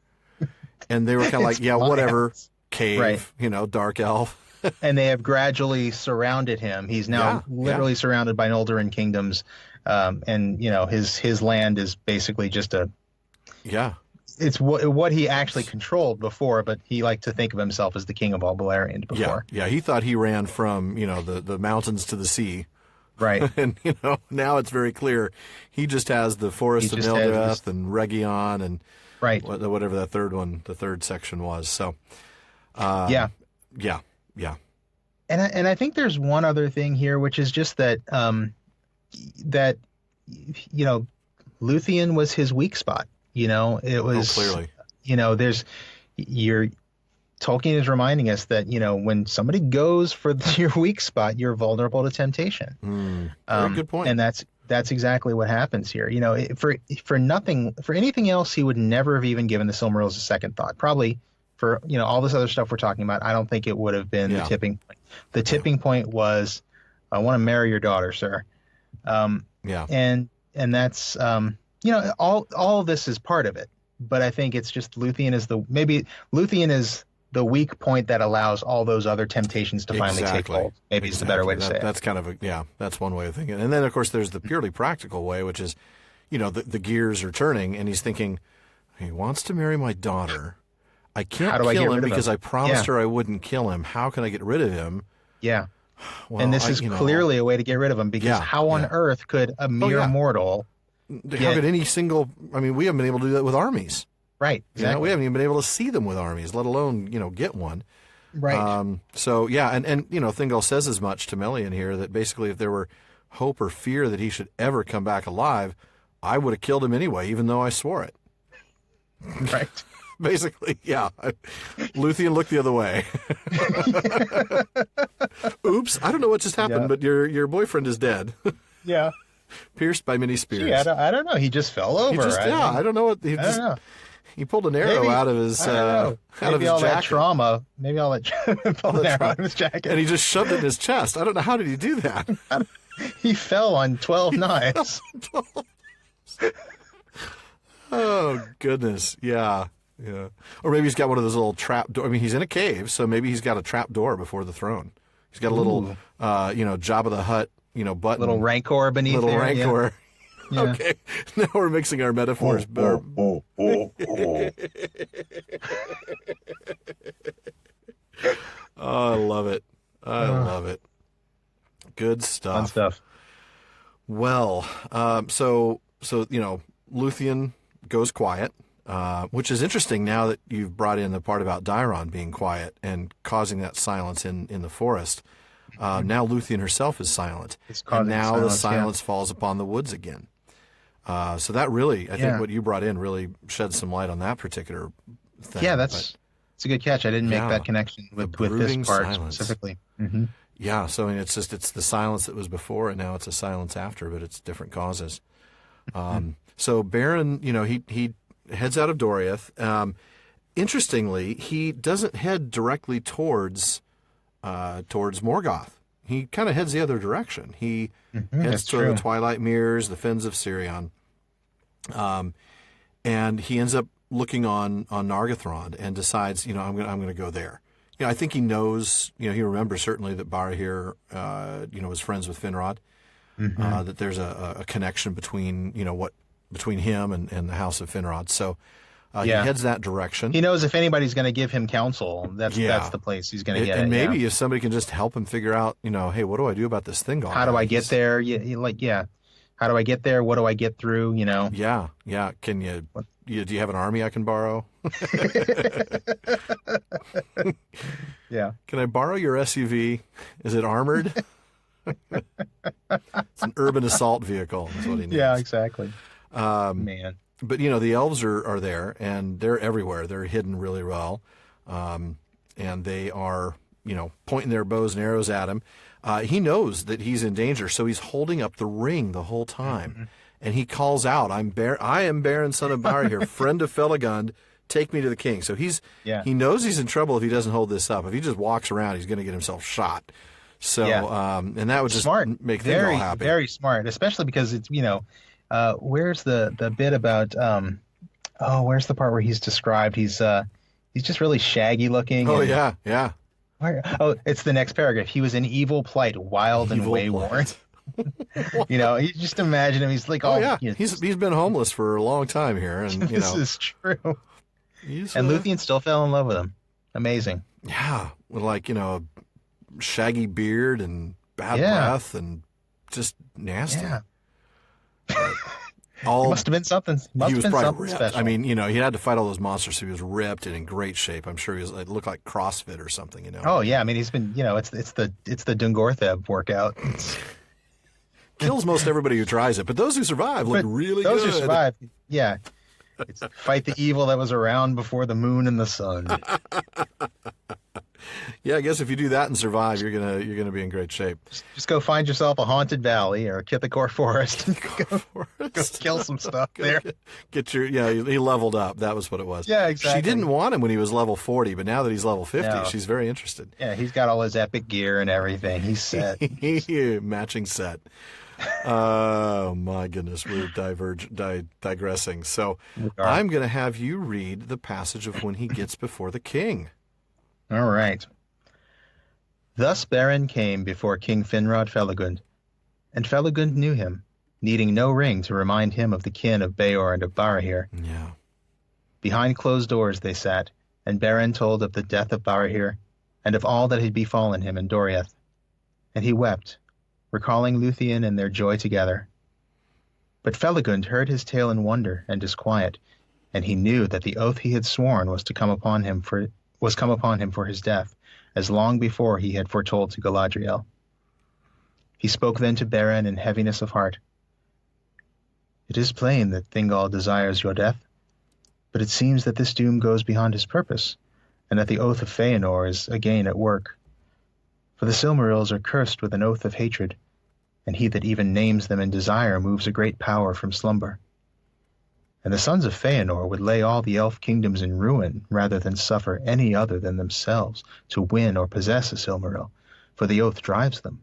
And they were kind of like, yeah, whatever, cave, dark elf.
And they have gradually surrounded him. He's now literally surrounded by Noldoran kingdoms. And, his land is basically just it's what he actually controlled before, but he liked to think of himself as the king of all Beleriand before.
Yeah, he thought he ran from, the mountains to the sea.
Right.
And, now it's very clear he just has the forest of Neldoreth and Region and whatever that the third section was. So, Yeah.
And I think there's one other thing here, which is just that, Lúthien was his weak spot. It was
clearly.
Tolkien is reminding us that when somebody goes for your weak spot, you're vulnerable to temptation.
Very good point.
And that's exactly what happens here. For anything else, he would never have even given the Silmarils a second thought. Probably for all this other stuff we're talking about, I don't think it would have been the tipping point. The tipping point was, I want to marry your daughter, sir. And that's all of this is part of it, but I think it's just Lúthien is the weak point that allows all those other temptations to finally take hold. Maybe it's the better way to say it.
That's kind of that's one way of thinking. And then of course there's the purely practical way, which is, the gears are turning, and he's thinking, he wants to marry my daughter. I can't kill him because I promised her I wouldn't kill him. How can I get rid of him?
Yeah. Well, and this is clearly a way to get rid of him, because how on earth could a mere mortal
have it any single? I mean, we haven't been able to do that with armies,
right? Exactly.
We haven't even been able to see them with armies, let alone get one.
Right.
And Thingol says as much to Melian here, that basically if there were hope or fear that he should ever come back alive, I would have killed him anyway, even though I swore it.
Right.
Basically, Lúthien looked the other way. Oops, I don't know what just happened, but your boyfriend is dead.
Yeah.
Pierced by many spears.
Gee, I don't know. He just fell over.
I don't know what he just. Know. He pulled an arrow out of his out of his jacket.
That trauma. Maybe all that pulled an arrow out of his jacket,
and he just shoved it in his chest. I don't know, how did he do that.
He fell on 12 knives.
Oh goodness, yeah. Or maybe he's got one of those little trap door. I mean, he's in a cave, so maybe he's got a trap door before the throne. He's got a little, Jabba the Hutt, button.
Little rancor beneath there.
Little rancor. Yeah. Okay, now we're mixing our metaphors. Oh, I love it. I love it. Good stuff.
Fun stuff.
Well, so Lúthien goes quiet. Which is interesting now that you've brought in the part about Daeron being quiet and causing that silence in the forest. Now Lúthien herself is silent. And now the silence falls upon the woods again. So that really, I think what you brought in really sheds some light on that particular thing.
Yeah, it's a good catch. I didn't make that connection with this part specifically. Mm-hmm.
Yeah, so it's the silence that was before, and now it's a silence after, but it's different causes. So Beren, he heads out of Doriath. Interestingly, he doesn't head directly towards Morgoth. He kind of heads the other direction. He heads toward the Twilight Mirrors, the Fens of Sirion, and he ends up looking on Nargothrond and decides, I'm going to go there. I think he knows. He remembers certainly that Barahir, was friends with Finrod. That there's a connection between between him and the House of Finrod. So he heads that direction.
He knows if anybody's going to give him counsel, that's the place he's going to get it.
And maybe if somebody can just help him figure out, hey, what do I do about this thing going on?
How do I get there? How do I get there? What do I get through?
Yeah. Can you? Do you have an army I can borrow?
Yeah.
Can I borrow your SUV? Is it armored? It's an urban assault vehicle. Is what he needs.
Yeah, exactly.
Man. But, the elves are there, and they're everywhere. They're hidden really well. And they are, pointing their bows and arrows at him. He knows that he's in danger, so he's holding up the ring the whole time. And he calls out, I am Beren, son of Barahir, friend of Felagund, take me to the king. So he knows he's in trouble if he doesn't hold this up. If he just walks around, he's going to get himself shot. So, and that would just
smart.
make Thingol happy.
Very smart, especially because it's, where's the bit about, where's the part where he's described? He's just really shaggy looking.
Oh, yeah.
It's the next paragraph. He was in evil plight, wild and wayworn. You just imagine him. He's like,
he's been homeless for a long time here, and
this is true. And Lúthien still fell in love with him. Amazing.
Yeah, with a shaggy beard and bad breath and just nasty.
Yeah. He must have been something.
He was probably ripped.
Special.
I mean, he had to fight all those monsters, so he was ripped and in great shape. I'm sure it looked like CrossFit or something.
Oh yeah, I mean, he's been. It's the Dungortheb workout.
Kills most everybody who tries it, but those who survive look really good.
Those who survive, yeah. It's fight the evil that was around before the moon and the sun.
Yeah, I guess if you do that and survive, you're gonna be in great shape.
Just go find yourself a haunted valley or a Kithakor forest. Go kill some stuff there.
He leveled up. That was what it was.
Yeah, exactly.
She didn't want him when he was level 40, but now that he's level 50, she's very interested.
Yeah, he's got all his epic gear and everything. He's set.
Matching set. Oh my goodness, we're digressing. So I'm going to have you read the passage of when he gets before the king.
All right. Thus Beren came before King Finrod Felagund, and Felagund knew him, needing no ring to remind him of the kin of Beor and of Barahir.
Yeah.
Behind closed doors they sat, and Beren told of the death of Barahir, and of all that had befallen him in Doriath. And he wept, recalling Lúthien and their joy together. But Felagund heard his tale in wonder and disquiet, and he knew that the oath he had sworn was come upon him for his death, as long before he had foretold to Galadriel. He spoke then to Beren in heaviness of heart. It is plain that Thingol desires your death, but it seems that this doom goes beyond his purpose, and that the oath of Feanor is again at work. For the Silmarils are cursed with an oath of hatred, and he that even names them in desire moves a great power from slumber. And the sons of Feanor would lay all the elf kingdoms in ruin rather than suffer any other than themselves to win or possess a Silmaril, for the oath drives them.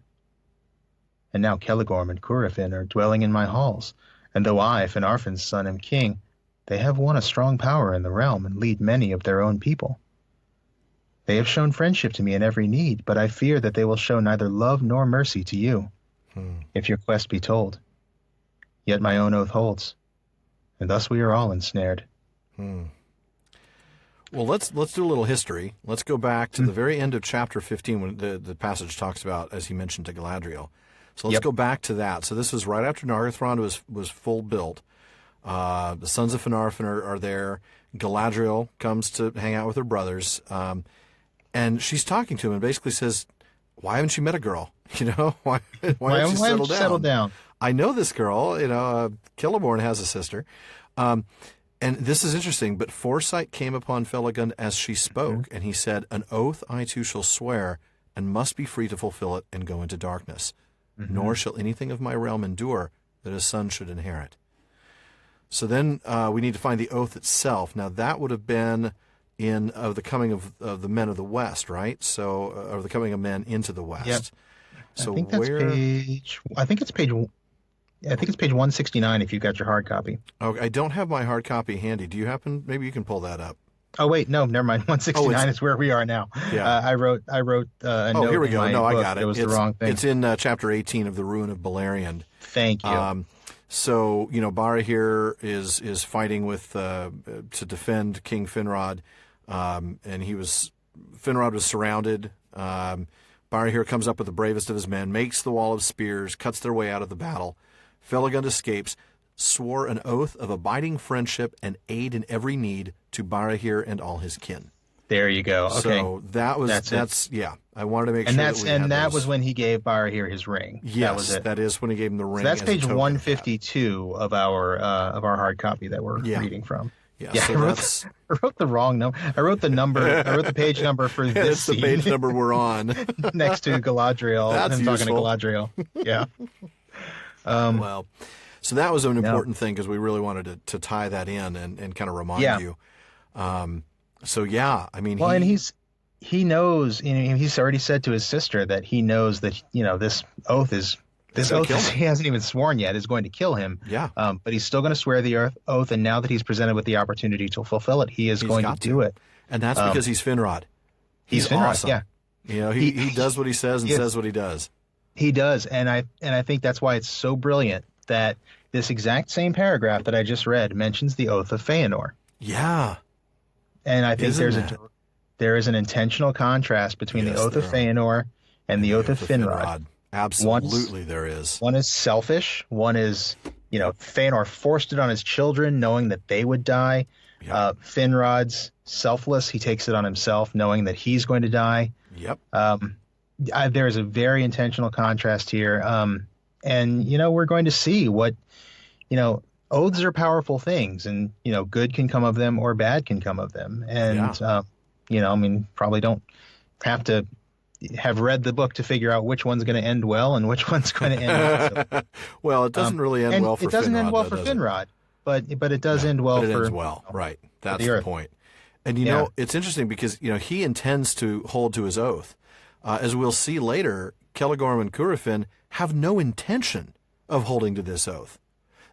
And now Celegorm and Curufin are dwelling in my halls, and though I, Finarfin's son, am king, they have won a strong power in the realm and lead many of their own people. They have shown friendship to me in every need, but I fear that they will show neither love nor mercy to you, if your quest be told. Yet my own oath holds, and thus we are all ensnared.
Well, let's do a little history. Let's go back to the very end of chapter 15 when the passage talks about, as he mentioned, to Galadriel. So let's go back to that. So this is right after Nargothrond was full built. The sons of Finarfin are there. Galadriel comes to hang out with her brothers. And she's talking to him and basically says, why haven't you met a girl? Why haven't you settled down? I know this girl, Celeborn has a sister. And this is interesting, but foresight came upon Felagund as she spoke, and he said, an oath I too shall swear, and must be free to fulfill it and go into darkness. Nor shall anything of my realm endure that a son should inherit. So then we need to find the oath itself. Now that would have been of the coming of the men of the West, right? So, of the coming of men into the West. Yep. So
I think that's page 169 if you've got your hard copy.
Oh, I don't have my hard copy handy. Do you happen? Maybe you can pull that up.
Oh wait, no, never mind. 169 is where we are now.
Yeah,
I wrote a note.
Here we go. No,
book.
I got it.
It was the wrong thing.
It's in chapter 18 of the Ruin of Beleriand.
Thank you.
So Barahir is fighting with to defend King Finrod, and Finrod was surrounded. Barahir comes up with the bravest of his men, makes the wall of spears, cuts their way out of the battle. Felagund escapes, swore an oath of abiding friendship and aid in every need to Barahir and all his kin.
There you go. Okay.
So that's I wanted to make sure
that was when he gave Barahir his ring.
Yes, that was it. That is when he gave him the ring.
So that's page 152 of our hard copy that we're reading from.
Yeah, so
I wrote the wrong number. I wrote the page number for this
scene. The page number we're on.
Next to Galadriel.
That's
I'm
useful.
Talking to Galadriel. Yeah.
Well, so that was an important thing because we really wanted to tie that in and kind of remind you. And
he knows, he's already said to his sister that he knows that, this oath he hasn't even sworn yet is going to kill him.
Yeah.
But he's still going to swear the oath. And now that he's presented with the opportunity to fulfill it, he's going to do it.
And that's because he's Finrod.
He's Finrod,
awesome.
Yeah.
He does what he says and says what he does.
He does. And I think that's why it's so brilliant that this exact same paragraph that I just read mentions the oath of Feanor.
Yeah.
And I think there is an intentional contrast between the oath of Feanor and the oath of Finrod.
Absolutely, there is.
One is selfish. One is, Feanor forced it on his children, knowing that they would die. Yep. Finrod's selfless. He takes it on himself, knowing that he's going to die.
Yep.
There is a very intentional contrast here. And, we're going to see what, oaths are powerful things, and, good can come of them or bad can come of them. And, probably don't have to have read the book to figure out which one's going to end well and which one's going to end well.
Well, it doesn't really end well for Finrod.
It doesn't end well for Finrod, but it does end well for...
It ends well, right. That's the point. And, it's interesting because, he intends to hold to his oath. As we'll see later, Celegorm and Curufin have no intention of holding to this oath.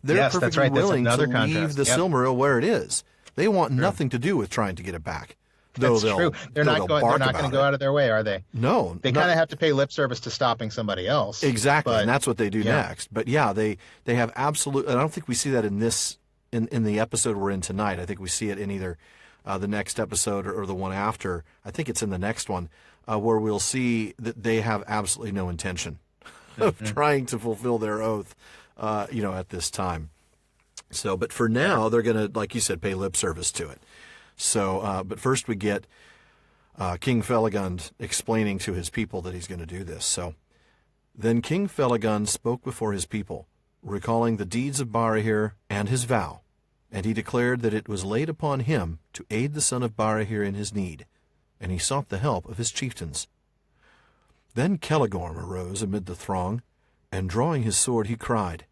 They're perfectly willing to leave the Silmaril where it is. They want nothing to do with trying to get it back.
That's true. They're not going to go out of their way, are they?
No.
They kind of have to pay lip service to stopping somebody else.
Exactly, and that's what they do next. But they have absolute, and I don't think we see that in this, in the episode we're in tonight. I think we see it in either the next episode or the one after. I think it's in the next one, where we'll see that they have absolutely no intention of trying to fulfill their oath, at this time. So, but for now, they're going to, like you said, pay lip service to it. So, but first we get King Felagund explaining to his people that he's going to do this. So, then King Felagund spoke before his people, recalling the deeds of Barahir and his vow, and he declared that it was laid upon him to aid the son of Barahir in his need, and he sought the help of his chieftains. Then Celegorm arose amid the throng, and drawing his sword he cried,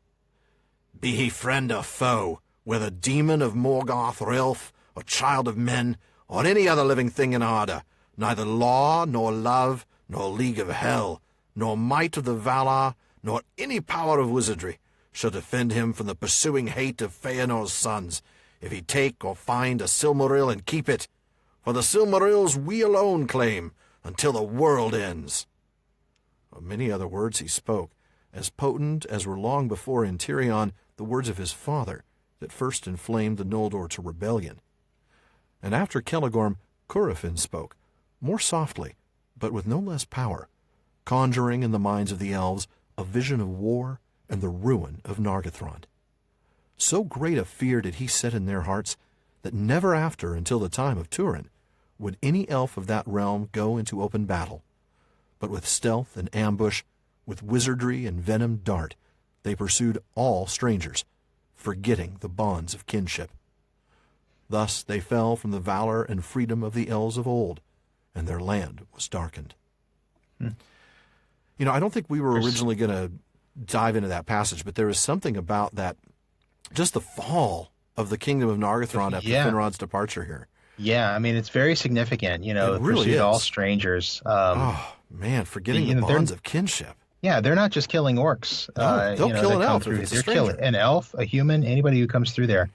"Be he friend or foe, whether demon of Morgoth or elf, or child of men, or any other living thing in Arda, neither law, nor love, nor league of hell, nor might of the Valar, nor any power of wizardry, shall defend him from the pursuing hate of Feanor's sons, if he take or find a Silmaril and keep it. For the Silmarils we alone claim, until the world ends." Of many other words he spoke, as potent as were long before in Tirion the words of his father, that first inflamed the Noldor to rebellion. And after Celegorm, Curufin spoke, more softly, but with no less power, conjuring in the minds of the elves a vision of war and the ruin of Nargothrond. So great a fear did he set in their hearts that never after, until the time of Turin, would any elf of that realm go into open battle. But with stealth and ambush, with wizardry and venomed dart, they pursued all strangers, forgetting the bonds of kinship. Thus they fell from the valor and freedom of the elves of old, and their land was darkened. I don't think we were originally going to dive into that passage, but there is something about that, just the fall of the kingdom of Nargothrond after Finrod's departure here.
Yeah, I mean, it's very significant, it really pursued all strangers.
Forgetting the bonds of kinship.
Yeah, they're not just killing orcs.
No, they'll kill an elf.
They're killing an elf, a human, anybody who comes through there.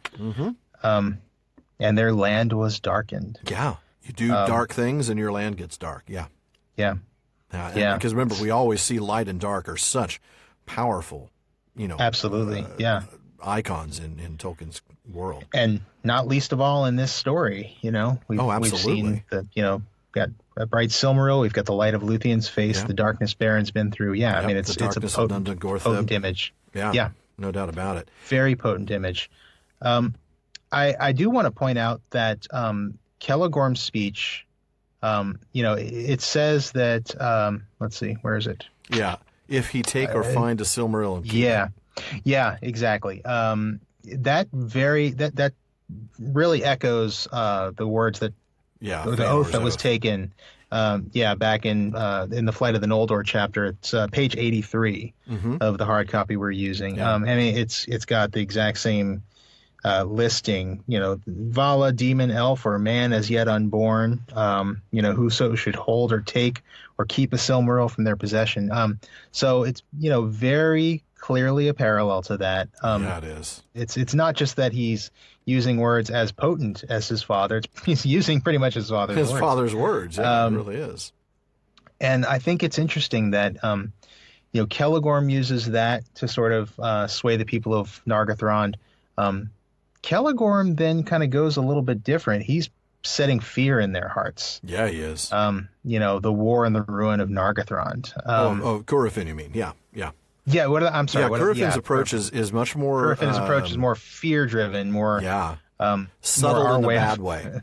And their land was darkened.
Yeah, you do dark things and your land gets dark. Yeah.
Yeah.
Because remember, we always see light and dark are such powerful,
absolutely,
icons in Tolkien's world.
And not least of all in this story, we've seen that, got a bright Silmaril, we've got the light of Lúthien's face, the darkness Beren's been through. Yeah, I mean, it's a potent image.
Yeah, no doubt about it.
Very potent image. I do want to point out that Celegorm's speech, it says that, let's see, where is it?
Yeah, if he take or find a Silmaril and keep it.
Yeah, exactly. That really echoes the words that the oath that was taken. Back in the Flight of the Noldor chapter. It's page 83 of the hard copy we're using. I mean, it's got the exact same listing, Vala, demon, elf, or man as yet unborn, whoso should hold or take or keep a Silmaril from their possession. So it's, very clearly a parallel to that.
Yeah, it is.
It's not just that he's using words as potent as his father. He's using pretty much his father's words.
Father's words. Yeah, it really is.
And I think it's interesting that, Celegorm uses that to sort of sway the people of Nargothrond. Celegorm then kind of goes a little bit different. He's setting fear in their hearts.
Yeah, he is.
The war and the ruin of Nargothrond.
Curufin, you mean? Yeah, yeah.
Yeah, I'm sorry.
Yeah, Curufin's approach is much more...
Curufin's approach is more fear-driven, more...
Yeah, subtle in the bad way.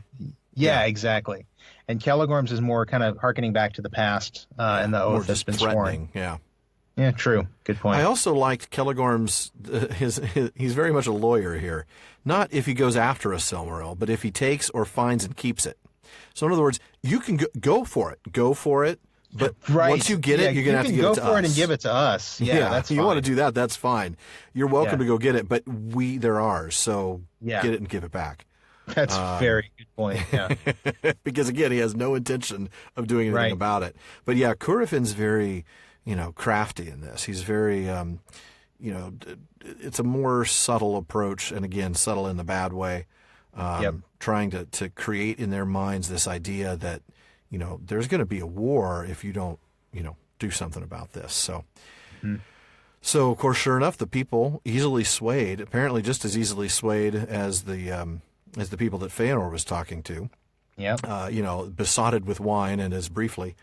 Yeah, exactly. And Celegorm's is more kind of hearkening back to the past and the oath that's been sworn.
Yeah.
Yeah, true. Good point.
I also liked Celegorm's... he's very much a lawyer here. Not if he goes after a Silmaril, but if he takes or finds and keeps it. So in other words, you can go for it. Go for it. But once you get it, you're going to have to give it to us.
You can go for it and give it to us. Yeah, that's fine.
You want to do that, that's fine. You're welcome to go get it, but they're ours, so get it and give it back.
That's a very good point, yeah.
Because, again, he has no intention of doing anything about it. But, yeah, Curufin's very, crafty in this. He's very, it's a more subtle approach, and, again, subtle in the bad way, trying to create in their minds this idea that, there's going to be a war if you don't, do something about this. So, so of course, sure enough, the people easily swayed, apparently just as easily swayed as the people that Feanor was talking to. Yeah. Besotted with wine, and as briefly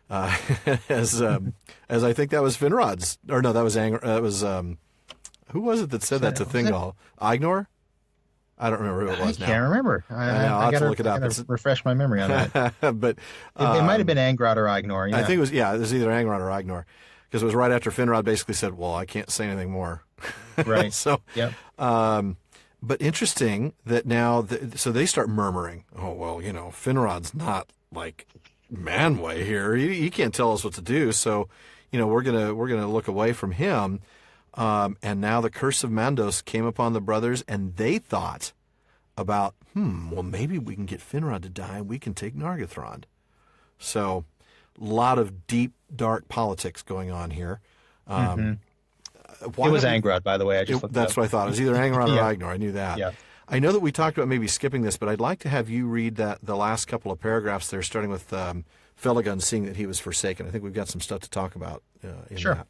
as I think that was Finrod's, or no, that was who was it that said that to Thingol? Ignor? I don't remember who it was now.
I can't remember.
I'll have to look it up.
Refresh my memory on that.
But
it might have been Angrod or Ignor. Yeah.
I think it was either Angrod or Ignor, because it was right after Finrod basically said, "Well, I can't say anything more."
Right.
So, but interesting that now, so they start murmuring. Oh well, Finrod's not like Manwë here. He can't tell us what to do. So, we're gonna look away from him. And now the curse of Mandos came upon the brothers, and they thought about, well, maybe we can get Finrod to die, and we can take Nargothrond. So, a lot of deep, dark politics going on here.
It was Angrod, by the way.
That's what I thought. It was either Angrod or Ignor. I knew that.
Yeah.
I know that we talked about maybe skipping this, but I'd like to have you read the last couple of paragraphs there, starting with Felagund seeing that he was forsaken. I think we've got some stuff to talk about in that.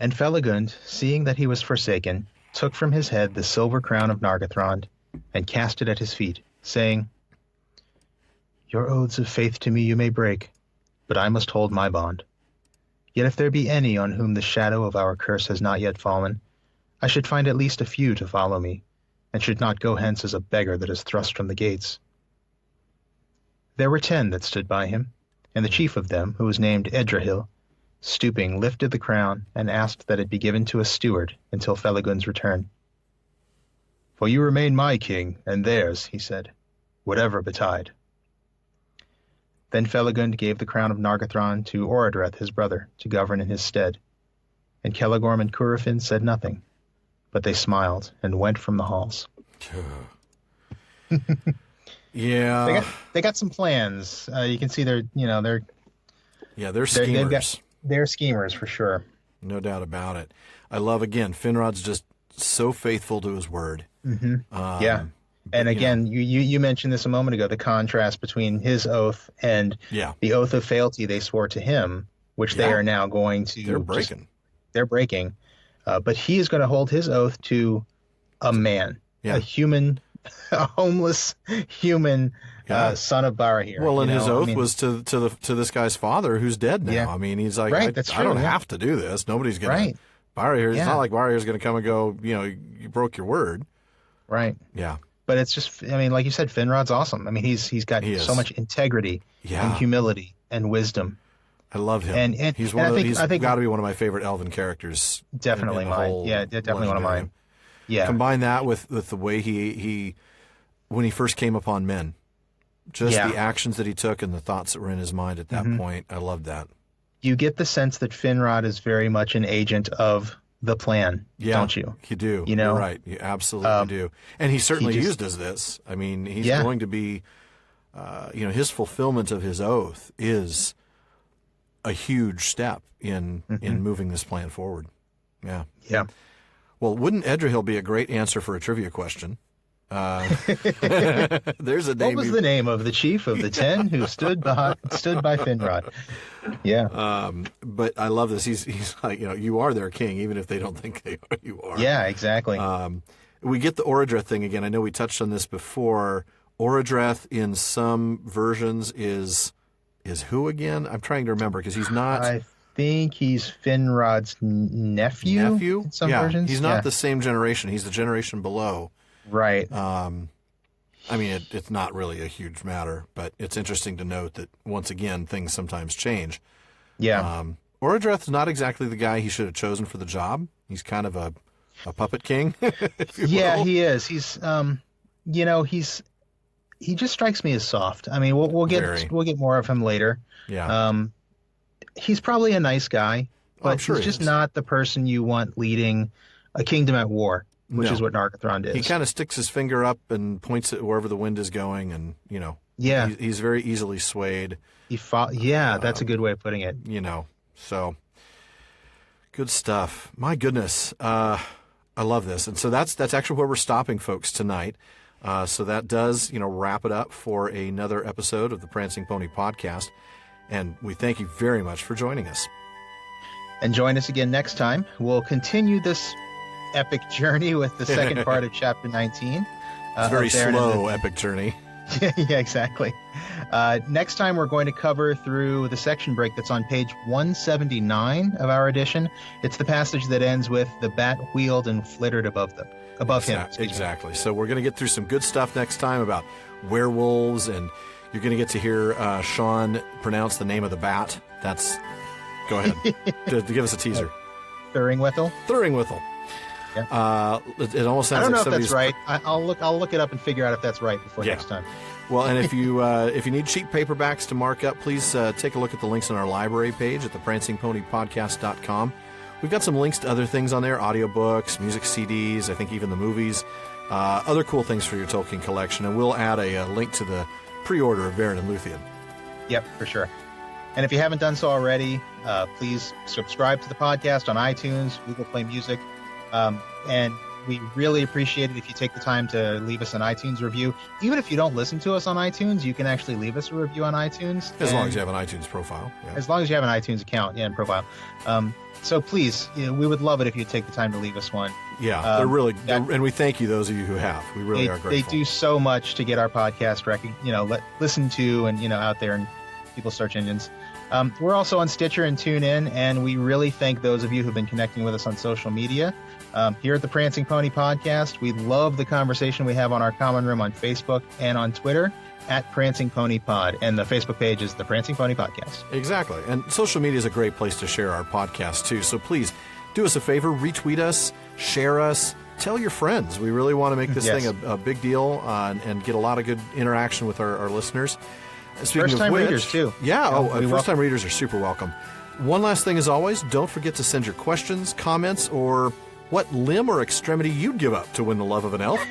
And Felagund, seeing that he was forsaken, took from his head the silver crown of Nargothrond, and cast it at his feet, saying, "Your oaths of faith to me you may break, but I must hold my bond. Yet if there be any on whom the shadow of our curse has not yet fallen, I should find at least a few to follow me, and should not go hence as a beggar that is thrust from the gates." There were 10 that stood by him, and the chief of them, who was named Edrahil, stooping, lifted the crown, and asked that it be given to a steward until Felagund's return. "For you remain my king, and theirs," he said, "whatever betide." Then Felagund gave the crown of Nargothrond to Orodreth, his brother, to govern in his stead. And Celegorm and Curufin said nothing, but they smiled and went from the halls.
Yeah,
they got some plans. You can see they're
schemers.
They're schemers for sure.
No doubt about it. I love, again, Finrod's just so faithful to his word.
And again, you mentioned this a moment ago, the contrast between his oath and the oath of fealty they swore to him, which they are now going to... They're breaking. But he is going to hold his oath to a man, a human, a homeless human son of Barahir.
Well, and his oath was to this guy's father, who's dead now. Yeah. I mean, he's like, I don't have to do this. Nobody's going to... Barahir, it's not like Barahir's going to come and go, you broke your word.
Right.
Yeah.
But it's just, I mean, like you said, Finrod's awesome. I mean, he's got so much integrity and humility and wisdom.
I love him. And he's got to be one of my favorite elven characters.
Definitely mine. Yeah, definitely one of mine. Yeah.
Combine that with the way he when he first came upon men, just the actions that he took and the thoughts that were in his mind at that point. I love that.
You get the sense that Finrod is very much an agent of the plan, don't you?
You do.
You know?
You're right. You absolutely do. And he's certainly used as this. I mean, he's going to be, his fulfillment of his oath is a huge step in moving this plan forward. Yeah.
Yeah.
Well, wouldn't Edrahil be a great answer for a trivia question? There's a name.
What was the name of the chief of the 10 who stood by Finrod? Yeah.
But I love this. He's like, you are their king, even if they don't think you are.
Yeah, exactly.
We get the Orodreth thing again. I know we touched on this before. Orodreth in some versions is who again? I'm trying to remember because he's not.
I think he's Finrod's nephew. In some versions.
He's not the same generation. He's the generation below.
Right.
I mean, it's not really a huge matter, but it's interesting to note that once again things sometimes change.
Yeah.
Orodreth's not exactly the guy he should have chosen for the job. He's kind of a puppet king.
He is. He's he just strikes me as soft. I mean, we'll get more of him later.
Yeah.
He's probably a nice guy, but he's just not the person you want leading a kingdom at war, which is what Nargothrond is.
He kind of sticks his finger up and points at wherever the wind is going, and he's very easily swayed.
That's a good way of putting it.
So good stuff. My goodness, I love this, and so that's actually where we're stopping, folks, tonight. So that does, wrap it up for another episode of the Prancing Pony Podcast. And we thank you very much for joining us.
And join us again next time. We'll continue this epic journey with the second part of Chapter 19.
It's a very slow, epic journey.
Yeah, exactly. Next time, we're going to cover through the section break that's on page 179 of our edition. It's the passage that ends with the bat wheeled and flittered above him.
Exactly. So we're going to get through some good stuff next time about werewolves, and you're going to get to hear Sean pronounce the name of the bat. Go ahead. to give us a teaser.
Thuringwithel.
Yeah. It almost sounds.
I don't know
like
if that's right. I'll look it up and figure out if that's right before next time.
Well, and if you need cheap paperbacks to mark up, please take a look at the links on our library page at theprancingponypodcast.com. We've got some links to other things on there: audiobooks, music CDs, I think even the movies, other cool things for your Tolkien collection, and we'll add a link to the pre-order of Beren and Lúthien.
Yep, for sure. And if you haven't done so already, please subscribe to the podcast on iTunes, Google Play Music, and we really appreciate it if you take the time to leave us an iTunes review. Even if you don't listen to us on iTunes, you can actually leave us a review on iTunes.
As long as you have an iTunes profile. Yeah.
As long as you have an iTunes account and profile. So please, we would love it if you'd take the time to leave us one.
Yeah, they're really, and we thank you, those of you who have. We really are grateful.
They do so much to get our podcast listened to and, out there in people's search engines. We're also on Stitcher and TuneIn, and we really thank those of you who've been connecting with us on social media. Here at the Prancing Pony Podcast, we love the conversation we have on our common room on Facebook and on Twitter at Prancing Pony Pod, and the Facebook page is the Prancing Pony Podcast.
Exactly, and social media is a great place to share our podcast too. So please do us a favor, retweet us, share us, tell your friends. We really want to make this thing a big deal and get a lot of good interaction with our listeners.
First-time readers, too.
Yeah, first-time readers are super welcome. One last thing, as always, don't forget to send your questions, comments, or what limb or extremity you'd give up to win the love of an elf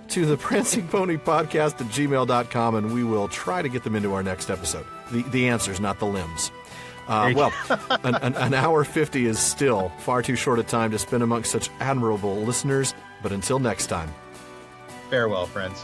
to the prancingponypodcast@gmail.com, and we will try to get them into our next episode. The answers, not the limbs. An hour 50 is still far too short a time to spend amongst such admirable listeners, but until next time.
Farewell, friends.